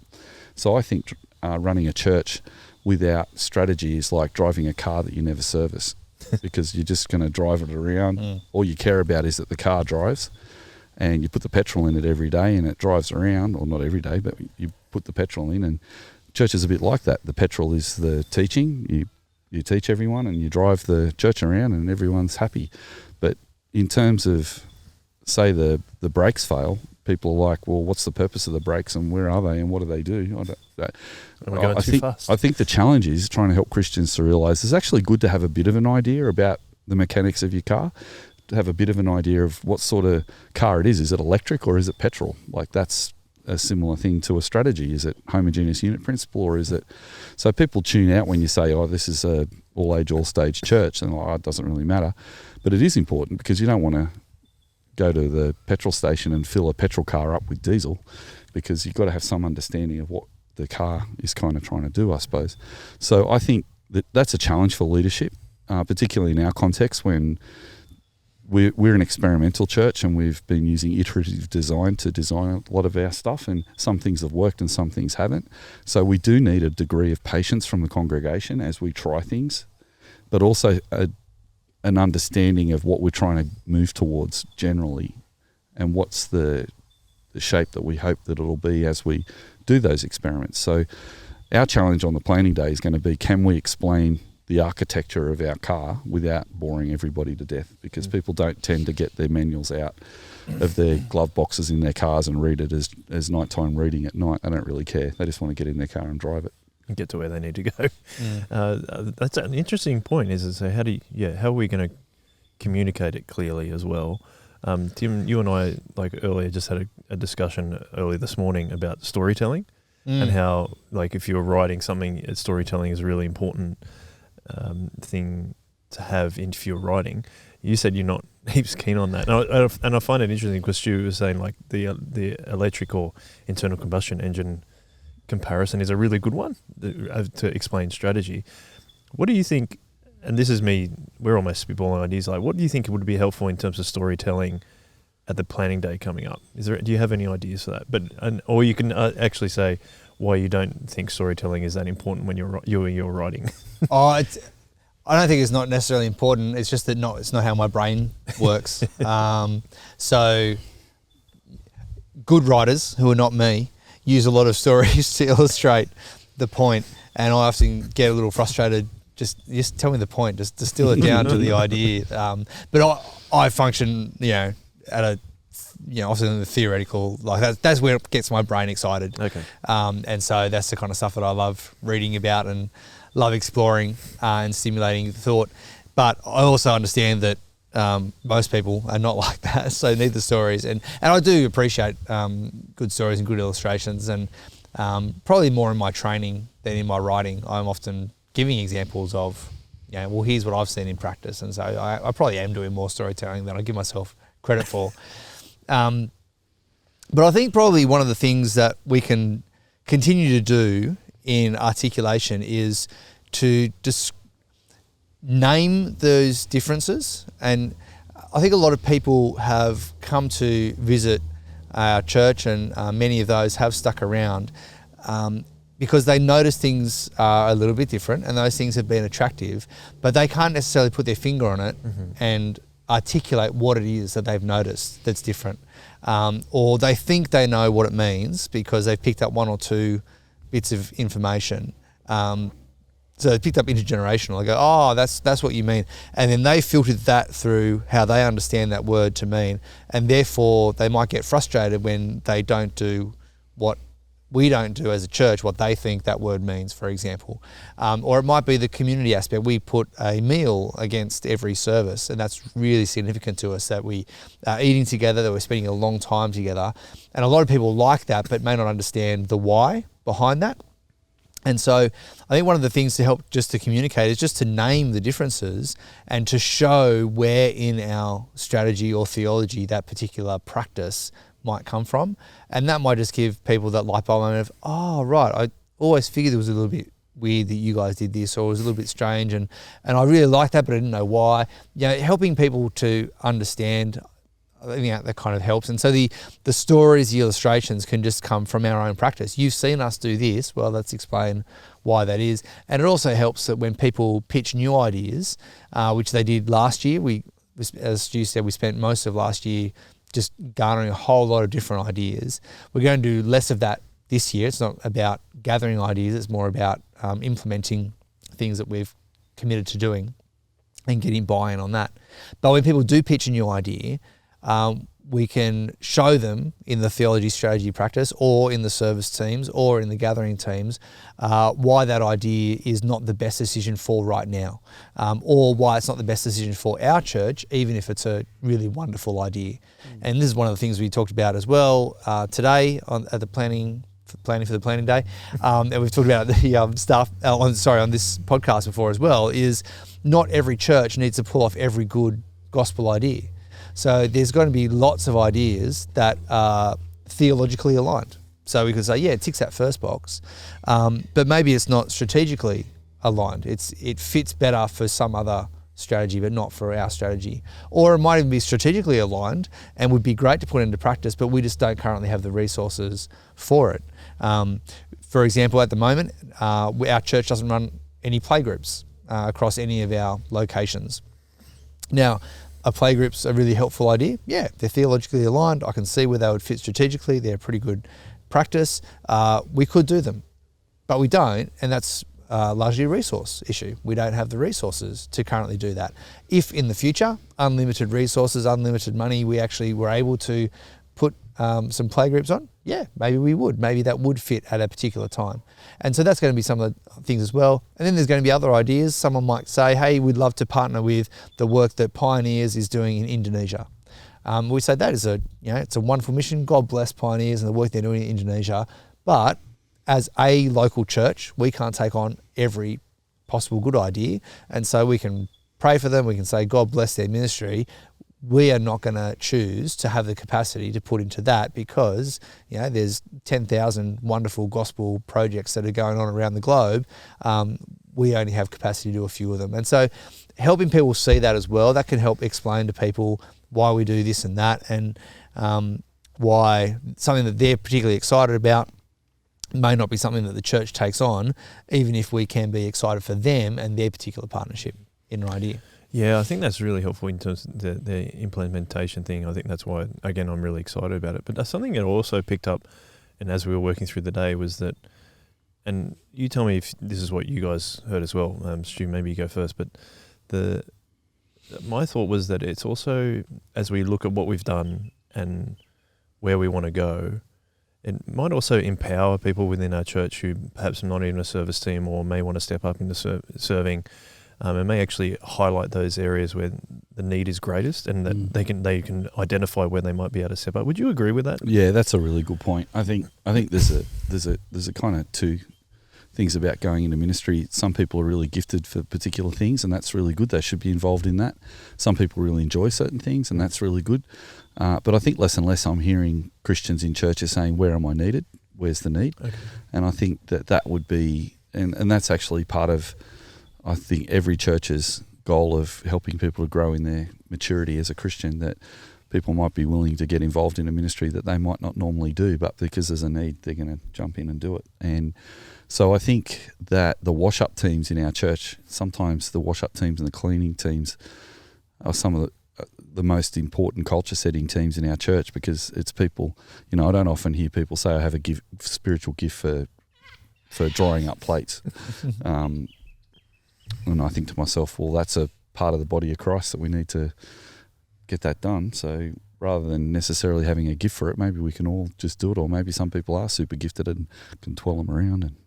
So I think running a church without strategy is like driving a car that you never service because you're just going to drive it around. All you care about is that the car drives, and you put the petrol in it every day and it drives around, or not every day, but you put the petrol in, and church is a bit like that. The petrol is the teaching. You teach everyone and you drive the church around and everyone's happy. But in terms of, say, the brakes fail, people are like, well, what's the purpose of the brakes and where are they and what do they do? I think the challenge is trying to help Christians to realise it's actually good to have a bit of an idea about the mechanics of your car, to have a bit of an idea of what sort of car it is. Is it electric or is it petrol? Like, that's a similar thing to a strategy. Is it homogeneous unit principle, or is it... So people tune out when you say, oh, this is a all-age, all-stage church, and it doesn't really matter. But it is important, because you don't want to go to the petrol station and fill a petrol car up with diesel, because you've got to have some understanding of what the car is kind of trying to do, I suppose. So I think that's a challenge for leadership, particularly in our context when we're an experimental church and we've been using iterative design to design a lot of our stuff, and some things have worked and some things haven't. So we do need a degree of patience from the congregation as we try things, but also an understanding of what we're trying to move towards generally, and what's the shape that we hope that it'll be as we do those experiments. So our challenge on the planning day is going to be, can we explain the architecture of our car without boring everybody to death? Because people don't tend to get their manuals out of their glove boxes in their cars and read it as nighttime reading at night. They don't really care. They just want to get in their car and drive it. And get to where they need to go. That's an interesting point, is so how are we going to communicate it clearly as well? Tim, you and I, like earlier, just had a discussion early this morning about storytelling and how, like, if you're writing something, storytelling is a really important thing to have if you're writing. You said you're not heaps keen on that, and I find it interesting because Stu was saying, like, the electric or internal combustion engine comparison is a really good one to explain strategy. What do you think? And this is me, we're almost spitballing ideas. Like, what do you think would be helpful in terms of storytelling at the planning day coming up? Do you have any ideas for that? Or you can actually say why you don't think storytelling is that important when you're writing. I don't think it's not necessarily important. It's just that it's not how my brain works. So good writers, who are not me, use a lot of stories to illustrate the point, and I often get a little frustrated. Just tell me the point. Just distill it down to the idea. But I function, at a, often in the theoretical, like that's where it gets my brain excited. Okay. And so that's the kind of stuff that I love reading about and love exploring and stimulating thought. But I also understand that most people are not like that, so need the stories. And I do appreciate good stories and good illustrations, and probably more in my training than in my writing. I'm often giving examples of, well, here's what I've seen in practice. And so I probably am doing more storytelling than I give myself credit for. But I think probably one of the things that we can continue to do in articulation is to just name those differences. And I think a lot of people have come to visit our church, and many of those have stuck around because they notice things are a little bit different, and those things have been attractive, but they can't necessarily put their finger on it and articulate what it is that they've noticed that's different. Or they think they know what it means because they've picked up one or two bits of information. So they picked up intergenerational. They go, oh, that's what you mean. And then they filtered that through how they understand that word to mean. And therefore they might get frustrated when they don't do what we don't do as a church, what they think that word means, for example. Or it might be the community aspect. We put a meal against every service, and that's really significant to us, that we are eating together, that we're spending a long time together. And a lot of people like that, but may not understand the why behind that. And so I think one of the things to help just to communicate is just to name the differences and to show where in our strategy or theology that particular practice might come from. And that might just give people that light bulb moment of, oh, right, I always figured it was a little bit weird that you guys did this, or it was a little bit strange, and I really liked that, but I didn't know why. Helping people to understand, I think that kind of helps. And so the stories, the illustrations can just come from our own practice. You've seen us do this, well, let's explain why that is. And it also helps that when people pitch new ideas, which they did last year, as Stu said, we spent most of last year just garnering a whole lot of different ideas. We're going to do less of that this year. It's not about gathering ideas, it's more about implementing things that we've committed to doing and getting buy-in on that. But when people do pitch a new idea, we can show them in the theology strategy practice or in the service teams or in the gathering teams why that idea is not the best decision for right now, or why it's not the best decision for our church, even if it's a really wonderful idea. And this is one of the things we talked about as well today at the planning for the planning day, and we've talked about the stuff on this podcast before as well, is not every church needs to pull off every good gospel idea. So there's going to be lots of ideas that are theologically aligned. So we could say, yeah, it ticks that first box, but maybe it's not strategically aligned. It fits better for some other strategy, but not for our strategy. Or it might even be strategically aligned and would be great to put into practice, but we just don't currently have the resources for it. For example, at the moment, our church doesn't run any playgroups across any of our locations. Now, a playgroup's a really helpful idea. Yeah, they're theologically aligned. I can see where they would fit strategically. They're a pretty good practice. We could do them, but we don't, and that's largely a resource issue. We don't have the resources to currently do that. If in the future, unlimited resources, unlimited money, we actually were able to put some playgroups on, yeah, maybe we would. Maybe that would fit at a particular time. And so that's going to be some of the things as well. And then there's going to be other ideas. Someone might say, hey, we'd love to partner with the work that Pioneers is doing in Indonesia. We say that is it's a wonderful mission. God bless Pioneers and the work they're doing in Indonesia. But as a local church, we can't take on every possible good idea. And so we can pray for them. We can say, God bless their ministry. We are not going to choose to have the capacity to put into that because, there's 10,000 wonderful gospel projects that are going on around the globe. We only have capacity to do a few of them. And so helping people see that as well, that can help explain to people why we do this and that, and why something that they're particularly excited about may not be something that the church takes on, even if we can be excited for them and their particular partnership in an idea. Yeah, I think that's really helpful in terms of the implementation thing. I think that's why, again, I'm really excited about it. But something that I also picked up, and as we were working through the day, was that, and you tell me if this is what you guys heard as well, Stu, maybe you go first, but my thought was that it's also, as we look at what we've done and where we want to go, it might also empower people within our church who perhaps are not even a service team or may want to step up into serving. It may actually highlight those areas where the need is greatest, and that they can identify where they might be able to step up. Would you agree with that? Yeah, that's a really good point. I think there's a kind of two things about going into ministry. Some people are really gifted for particular things, and that's really good. They should be involved in that. Some people really enjoy certain things, and that's really good. But I think less and less I'm hearing Christians in churches saying, "Where am I needed? Where's the need?" Okay. And I think that would be, and that's actually part of, I think, every church's goal of helping people to grow in their maturity as a Christian, that people might be willing to get involved in a ministry that they might not normally do, but because there's a need, they're going to jump in and do it. And so I think that the wash-up teams in our church, sometimes the wash-up teams and the cleaning teams are some of the most important culture-setting teams in our church, because it's people, I don't often hear people say, I have a spiritual gift for drawing up plates. And I think to myself, well, that's a part of the body of Christ that we need to get that done. So rather than necessarily having a gift for it, maybe we can all just do it. Or maybe some people are super gifted and can twirl them around and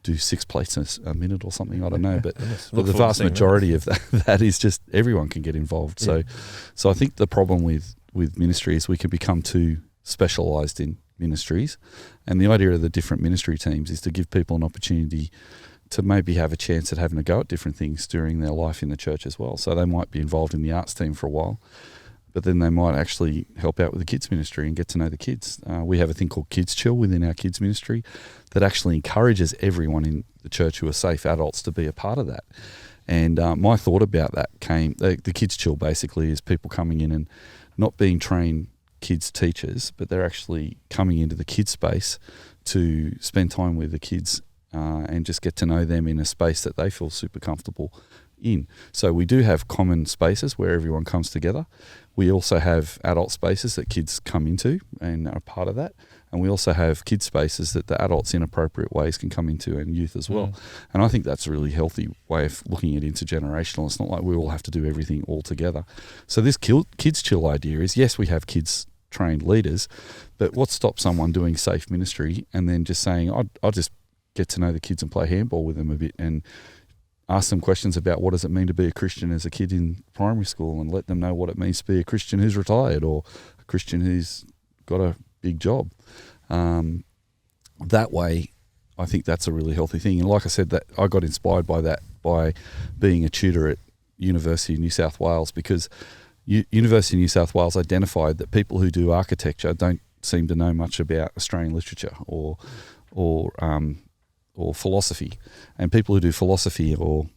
do 6 plates a minute or something. I don't know. But, but the vast majority of that is just everyone can get involved. Yeah. So I think the problem with ministry is we can become too specialised in ministries. And the idea of the different ministry teams is to give people an opportunity to maybe have a chance at having a go at different things during their life in the church as well. So they might be involved in the arts team for a while, but then they might actually help out with the kids ministry and get to know the kids. We have a thing called Kids Chill within our kids ministry that actually encourages everyone in the church who are safe adults to be a part of that. And my thought about that came, the Kids Chill basically is people coming in and not being trained kids teachers, but they're actually coming into the kids space to spend time with the kids and just get to know them in a space that they feel super comfortable in. So we do have common spaces where everyone comes together. We also have adult spaces that kids come into and are part of that. And we also have kids spaces that the adults in appropriate ways can come into, and youth as well. And I think that's a really healthy way of looking at intergenerational. It's not like we all have to do everything all together. So this Kids Chill idea is, yes, we have kids trained leaders, but what stops someone doing safe ministry and then just saying, I'll just get to know the kids and play handball with them a bit and ask them questions about what does it mean to be a Christian as a kid in primary school, and let them know what it means to be a Christian who's retired or a Christian who's got a big job. That way, I think that's a really healthy thing. And like I said, that I got inspired by that by being a tutor at University of New South Wales, because University of New South Wales identified that people who do architecture don't seem to know much about Australian literature or philosophy, and people who do philosophy or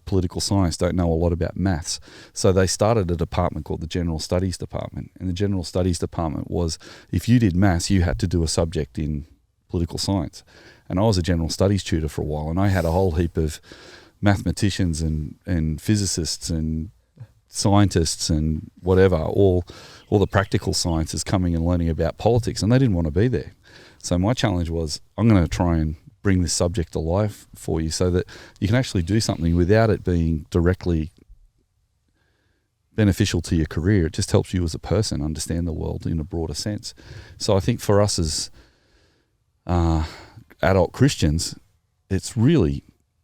political science don't know a lot about maths. So they started a department called the General Studies Department, and the General Studies Department was, if you did maths, you had to do a subject in political science. And I was a general studies tutor for a while, and I had a whole heap of mathematicians and physicists and scientists and whatever, all the practical sciences coming and learning about politics, and they didn't want to be there. So my challenge was, I'm going to try and bring this subject to life for you so that you can actually do something without it being directly beneficial to your career. It just helps you as a person understand the world in a broader sense. So I think for us as adult Christians, it's really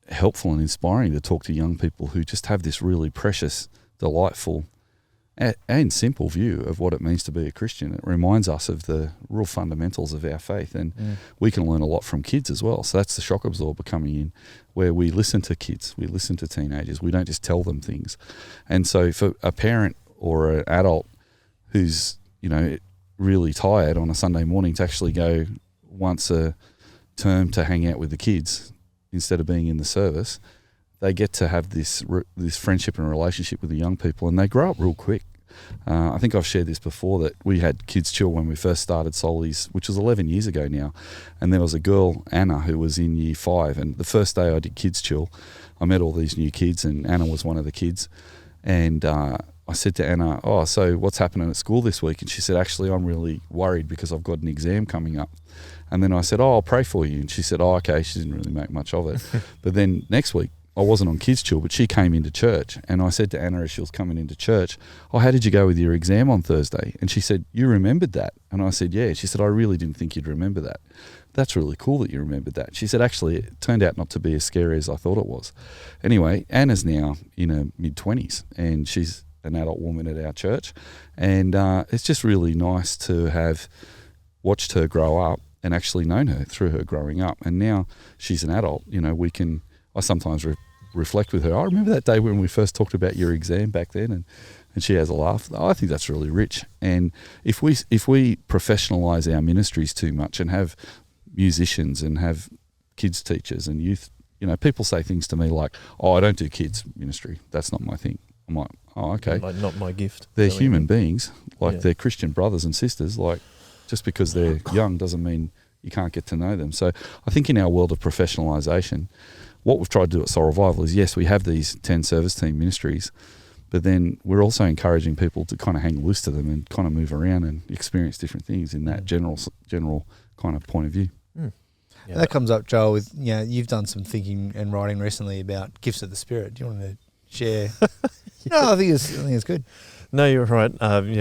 helpful and inspiring to talk to young people who just have this really precious, delightful and simple view of what it means to be a Christian. It reminds us of the real fundamentals of our faith, and we can learn a lot from kids as well. So that's the shock absorber coming in, where we listen to kids, we listen to teenagers, we don't just tell them things. And so for a parent or an adult who's, really tired on a Sunday morning to actually go once a term to hang out with the kids instead of being in the service, they get to have this friendship and relationship with the young people, and they grow up real quick. I think I've shared this before, that we had Kids Chill when we first started Soli's, which was 11 years ago now, and there was a girl, Anna, who was in year 5, and the first day I did Kids Chill, I met all these new kids, and Anna was one of the kids, and I said to Anna, so what's happening at school this week? And she said, actually, I'm really worried because I've got an exam coming up. And then I said, I'll pray for you. And she said, okay. She didn't really make much of it. But then next week, I wasn't on Kids Chill, but she came into church, and I said to Anna as she was coming into church, how did you go with your exam on Thursday? And she said, you remembered that? And I said, yeah. She said, I really didn't think you'd remember that. That's really cool that you remembered that. She said, actually, it turned out not to be as scary as I thought it was. Anyway, Anna's now in her mid-20s, and she's an adult woman at our church, and it's just really nice to have watched her grow up and actually known her through her growing up. And now she's an adult, I sometimes reflect with her. I remember that day when we first talked about your exam back then, and she has a laugh. I think that's really rich. And if we professionalise our ministries too much and have musicians and have kids teachers and youth, people say things to me like, I don't do kids ministry. That's not my thing. I'm like, okay. Not my gift. They're human beings, they're Christian brothers and sisters. Like, just because they're young doesn't mean you can't get to know them. So I think in our world of professionalisation, what we've tried to do at Soul Revival is, yes, we have these 10 service team ministries, but then we're also encouraging people to kind of hang loose to them and kind of move around and experience different things in that general kind of point of view. Yeah. That comes up, Joel, with, you've done some thinking and writing recently about gifts of the Spirit. Do you want to share? No, I think it's good. No, you're right.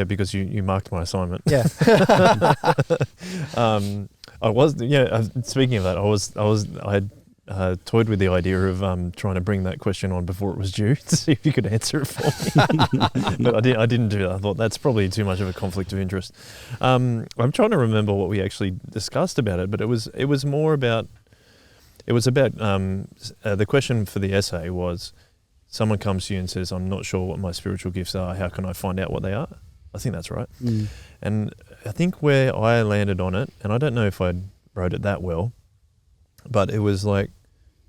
Because you marked my assignment. Yeah. I was. Speaking of that, I had toyed with the idea of trying to bring that question on before it was due to see if you could answer it for me. But I didn't do that. I thought that's probably too much of a conflict of interest. I'm trying to remember what we actually discussed about it, but it was more about, the question for the essay was, someone comes to you and says, I'm not sure what my spiritual gifts are. How can I find out what they are? I think that's right. Mm. And I think where I landed on it, and I don't know if I wrote it that well, but it was like,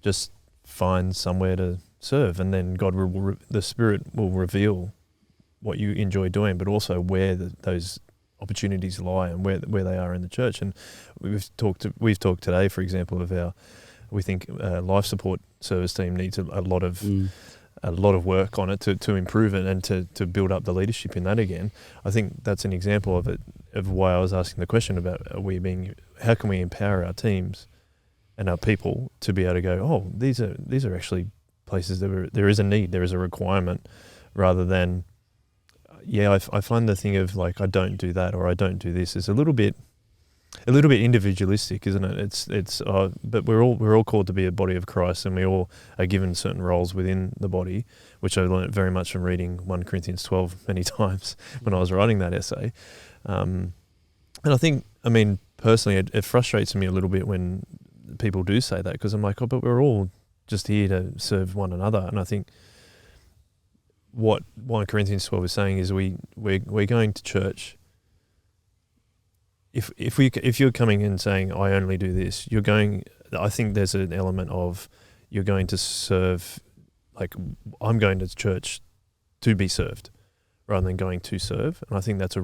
just find somewhere to serve, and then God will, the Spirit will reveal what you enjoy doing, but also where those opportunities lie and where they are in the church. And we've talked today, for example, of we think life support service team needs a lot of work on it to improve it and to build up the leadership in that again. I think that's an example of it, of why I was asking the question about how can we empower our teams and our people to be able to go, oh, these are actually places that there is a need, there is a requirement, rather than, I find the thing of like, I don't do that or I don't do this is a little bit individualistic, isn't it? It's but we're all called to be a body of Christ, and we all are given certain roles within the body, which I learned very much from reading 1 Corinthians 12 many times when I was writing that essay. And I think, personally, it frustrates me a little bit when people do say that, because I'm like, but we're all just here to serve one another. And I think what 1 Corinthians 12 is saying is we're going to church. If you're coming in saying, I only do this, I think there's an element of you're going to serve, like, I'm going to church to be served rather than going to serve. And I think that's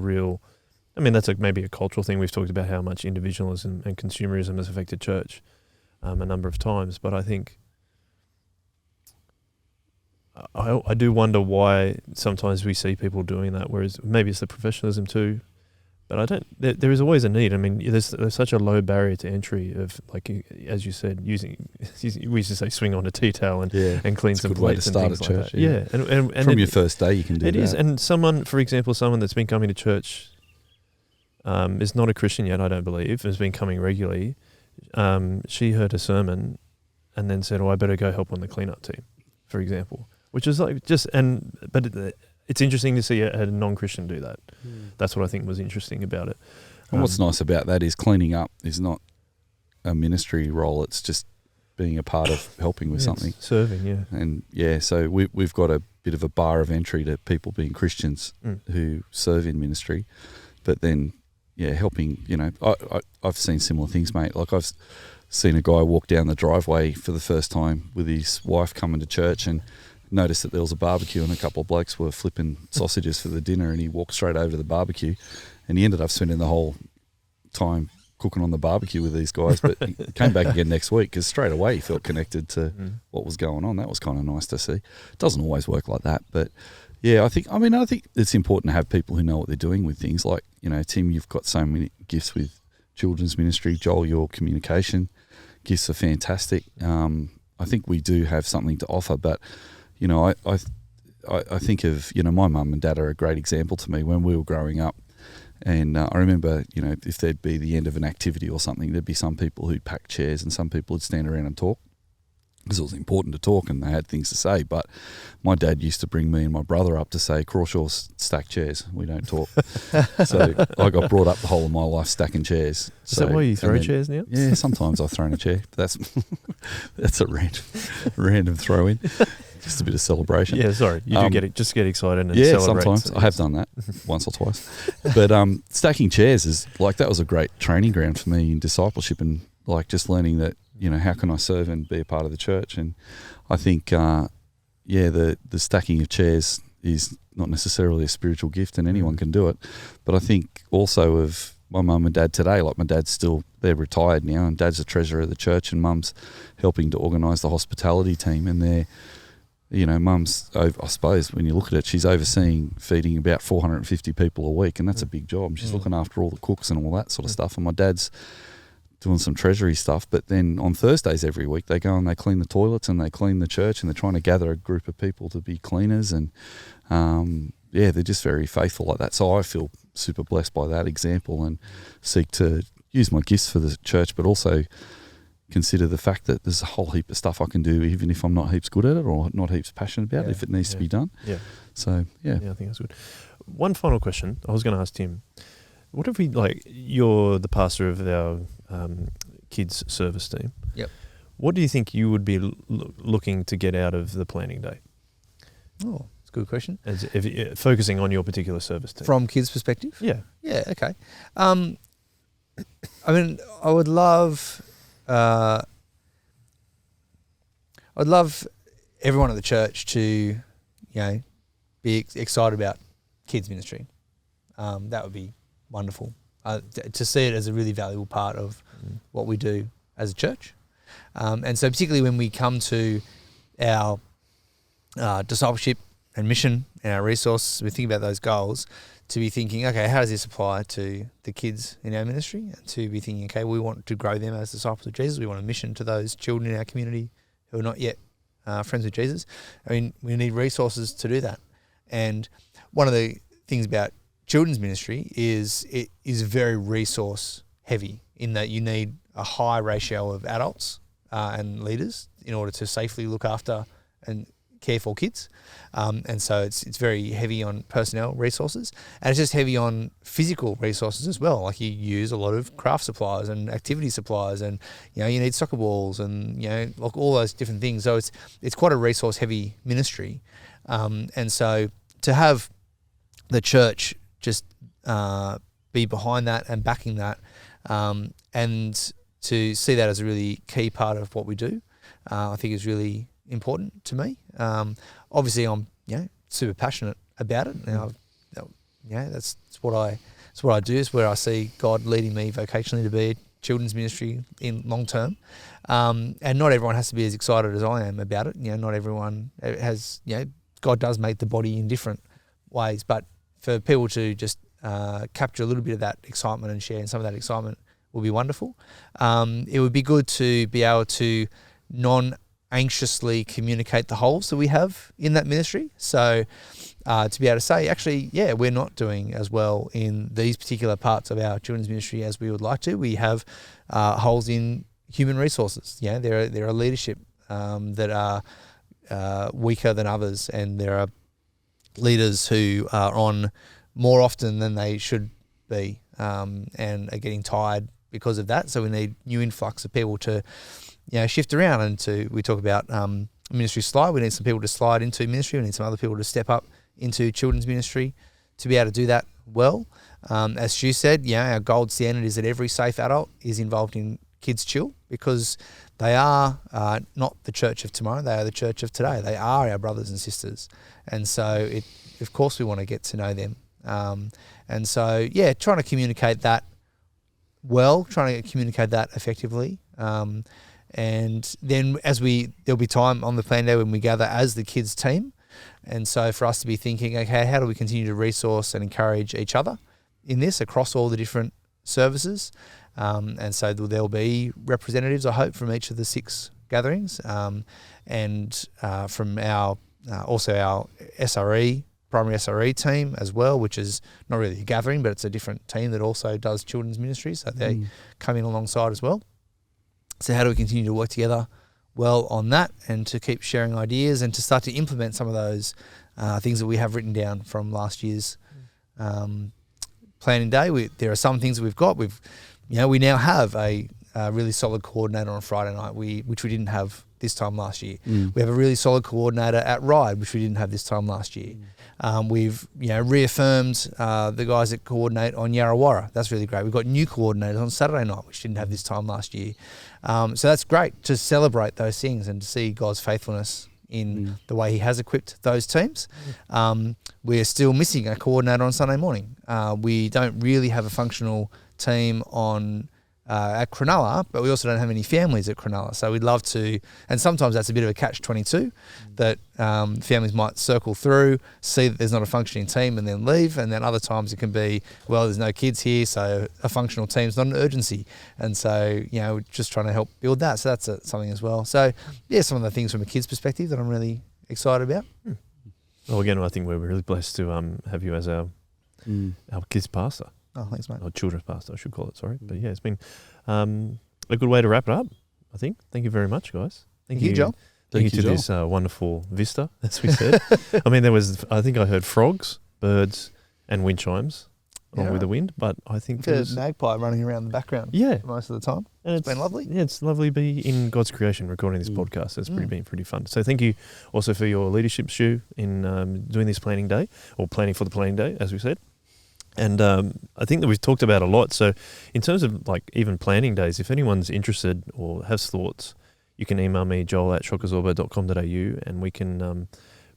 maybe a cultural thing. We've talked about how much individualism and consumerism has affected church a number of times, but I think I do wonder why sometimes we see people doing that, whereas maybe it's the professionalism too. But there is always a need. There's such a low barrier to entry of, like, as you said, we used to say swing on a tea towel and clean some plates and things like that. Yeah. And from your first day you can do that. It is. And someone, for example, that's been coming to church is not a Christian yet, I don't believe, has been coming regularly. She heard a sermon and then said, I better go help on the cleanup team, for example, which is like it's interesting to see a non-Christian do that. That's what I think was interesting about it. And what's nice about that is cleaning up is not a ministry role. It's just being a part of helping with something. Serving, yeah. And so we've got a bit of a bar of entry to people being Christians who serve in ministry. But then, helping, I've seen similar things, mate. Like, I've seen a guy walk down the driveway for the first time with his wife coming to church and noticed that there was a barbecue and a couple of blokes were flipping sausages for the dinner, and he walked straight over to the barbecue, and he ended up spending the whole time cooking on the barbecue with these guys, but he came back again next week because straight away he felt connected to what was going on. That was kind of nice to see. It doesn't always work like that, but I think it's important to have people who know what they're doing with things. Like, Tim, you've got so many gifts with children's ministry. Joel, your communication gifts are fantastic. I think we do have something to offer, but I think of, my mum and dad are a great example to me when we were growing up. And I remember, if there'd be the end of an activity or something, there'd be some people who'd pack chairs and some people would stand around and talk, because it was important to talk and they had things to say. But my dad used to bring me and my brother up to say, Crawshaw's stack chairs, we don't talk. So I got brought up the whole of my life stacking chairs. Is that why you throw chairs now? Yeah, sometimes I've thrown a chair. But that's a random throw in. Just a bit of celebration. Yeah, sorry. You do get excited and celebrate. Sometimes. I have done that once or twice. But stacking chairs is like, that was a great training ground for me in discipleship, and like just learning that, how can I serve and be a part of the church? And I think, the stacking of chairs is not necessarily a spiritual gift and anyone can do it. But I think also of my mum and dad today, like my dad's they're retired now, and dad's the treasurer of the church, and mum's helping to organise the hospitality team, and they're, mum's, I suppose, when you look at it, she's overseeing feeding about 450 people a week, and that's a big job. She's looking after all the cooks and all that sort of stuff. And my dad's doing some treasury stuff, but then on Thursdays every week they go and they clean the toilets and they clean the church, and they're trying to gather a group of people to be cleaners, and they're just very faithful like that. So I feel super blessed by that example and seek to use my gifts for the church, but also consider the fact that there's a whole heap of stuff I can do, even if I'm not heaps good at it or not heaps passionate about it, if it needs to be done. Yeah. So, yeah. Yeah, I think that's good. One final question. I was going to ask Tim, what if we, like, you're the pastor of our kids service team. Yep. What do you think you would be looking to get out of the planning day? Oh, it's a good question. As if, focusing on your particular service team. From kids' perspective? Yeah. Yeah, okay. I mean, I'd love everyone at the church to, be excited about kids ministry. That would be wonderful. To see it as a really valuable part of what we do as a church. And so particularly when we come to our discipleship and mission and our resource, we think about those goals, to be thinking, okay, how does this apply to the kids in our ministry? And to be thinking, okay, we want to grow them as disciples of Jesus. We want a mission to those children in our community who are not yet friends with Jesus. I mean, we need resources to do that. And one of the things about children's ministry is it is very resource heavy, in that you need a high ratio of adults and leaders in order to safely look after and care for kids. And so it's very heavy on personnel resources, and it's just heavy on physical resources as well. Like, you use a lot of craft supplies and activity supplies, and you need soccer balls and like all those different things. So it's quite a resource heavy ministry. And so to have the church just be behind that and backing that, and to see that as a really key part of what we do, I think is really important to me. Obviously, I'm super passionate about it. That's what I do. It's where I see God leading me vocationally to be a children's ministry in long term. And not everyone has to be as excited as I am about it. Not everyone has. God does make the body in different ways, but for people to just capture a little bit of that excitement and share in some of that excitement will be wonderful. It would be good to be able to non-anxiously communicate the holes that we have in that ministry. So to be able to say, actually, we're not doing as well in these particular parts of our children's ministry as we would like to. We have holes in human resources. There are leadership that are weaker than others, and there are leaders who are on more often than they should be, and are getting tired because of that. So we need new influx of people to shift around, and we talk about ministry slide. We need some people to slide into ministry. We need some other people to step up into children's ministry to be able to do that well. As Stu said, our gold standard is that every safe adult is involved in Kids Chill, because they are not the church of tomorrow. They are the church of today. They are our brothers and sisters. And so, of course, we want to get to know them. And so, trying to communicate that well, trying to communicate that effectively. And then there'll be time on the plan day when we gather as the kids team. And so for us to be thinking, okay, how do we continue to resource and encourage each other in this across all the different services? And so there'll be representatives, I hope, from each of the 6 gatherings, and from our SRE, primary SRE team as well, which is not really a gathering, but it's a different team that also does children's ministry, so they come in alongside as well. So how do we continue to work together well on that, and to keep sharing ideas and to start to implement some of those things that we have written down from last year's planning day? There are some things that we've got. We now have a really solid coordinator on Friday night, which we didn't have this time last year. We have a really solid coordinator at Ride, which we didn't have this time last year. We've reaffirmed the guys that coordinate on Yarrawarra. That's really great. We've got new coordinators on Saturday night, which didn't have this time last year. So that's great to celebrate those things and to see God's faithfulness in the way He has equipped those teams. We're still missing a coordinator on Sunday morning. We don't really have a functional team at Cronulla, but we also don't have any families at Cronulla. So we'd love to, and sometimes that's a bit of a catch-22, that families might circle through, see that there's not a functioning team and then leave, and then other times it can be, well, there's no kids here, so a functional team's not an urgency. And so, we're just trying to help build that. So that's something as well. So, some of the things from a kid's perspective that I'm really excited about. Well, again, I think we're really blessed to have you as our kids pastor. Oh, thanks, mate. Or children's pastor, I should call it, sorry. But it's been a good way to wrap it up. I think. Thank you very much, guys. Thank you, John. Thank you Thank you, to Joel. this wonderful vista, as we said. I mean, I think I heard frogs, birds, and wind chimes along with the wind, but I think There's a magpie running around the background yeah, most of the time. and It's been lovely. Yeah, it's lovely to be in God's creation recording this podcast. It's been pretty fun. So thank you also for your leadership, Stu, in doing this planning day, or planning for the planning day, as we said. And I think that we've talked about a lot. So in terms of like even planning days, if anyone's interested or has thoughts, you can email me, joel@shockazorbo.com.au, and we can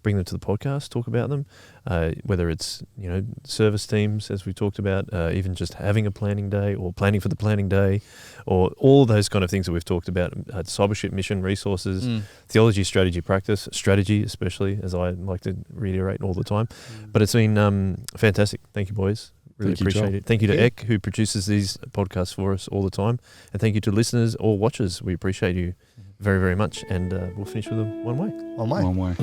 bring them to the podcast, talk about them, whether it's, service teams, as we talked about, even just having a planning day or planning for the planning day, or all those kind of things that we've talked about, discipleship, mission, resources, theology, strategy, practice, strategy especially, as I like to reiterate all the time. But it's been fantastic. Thank you, boys. Really Thank you, appreciate Joel. it. Thank you to Eck, who produces these podcasts for us all the time. And thank you to listeners or watchers. We appreciate you very, very much. And we'll finish with a one way. On way. One way.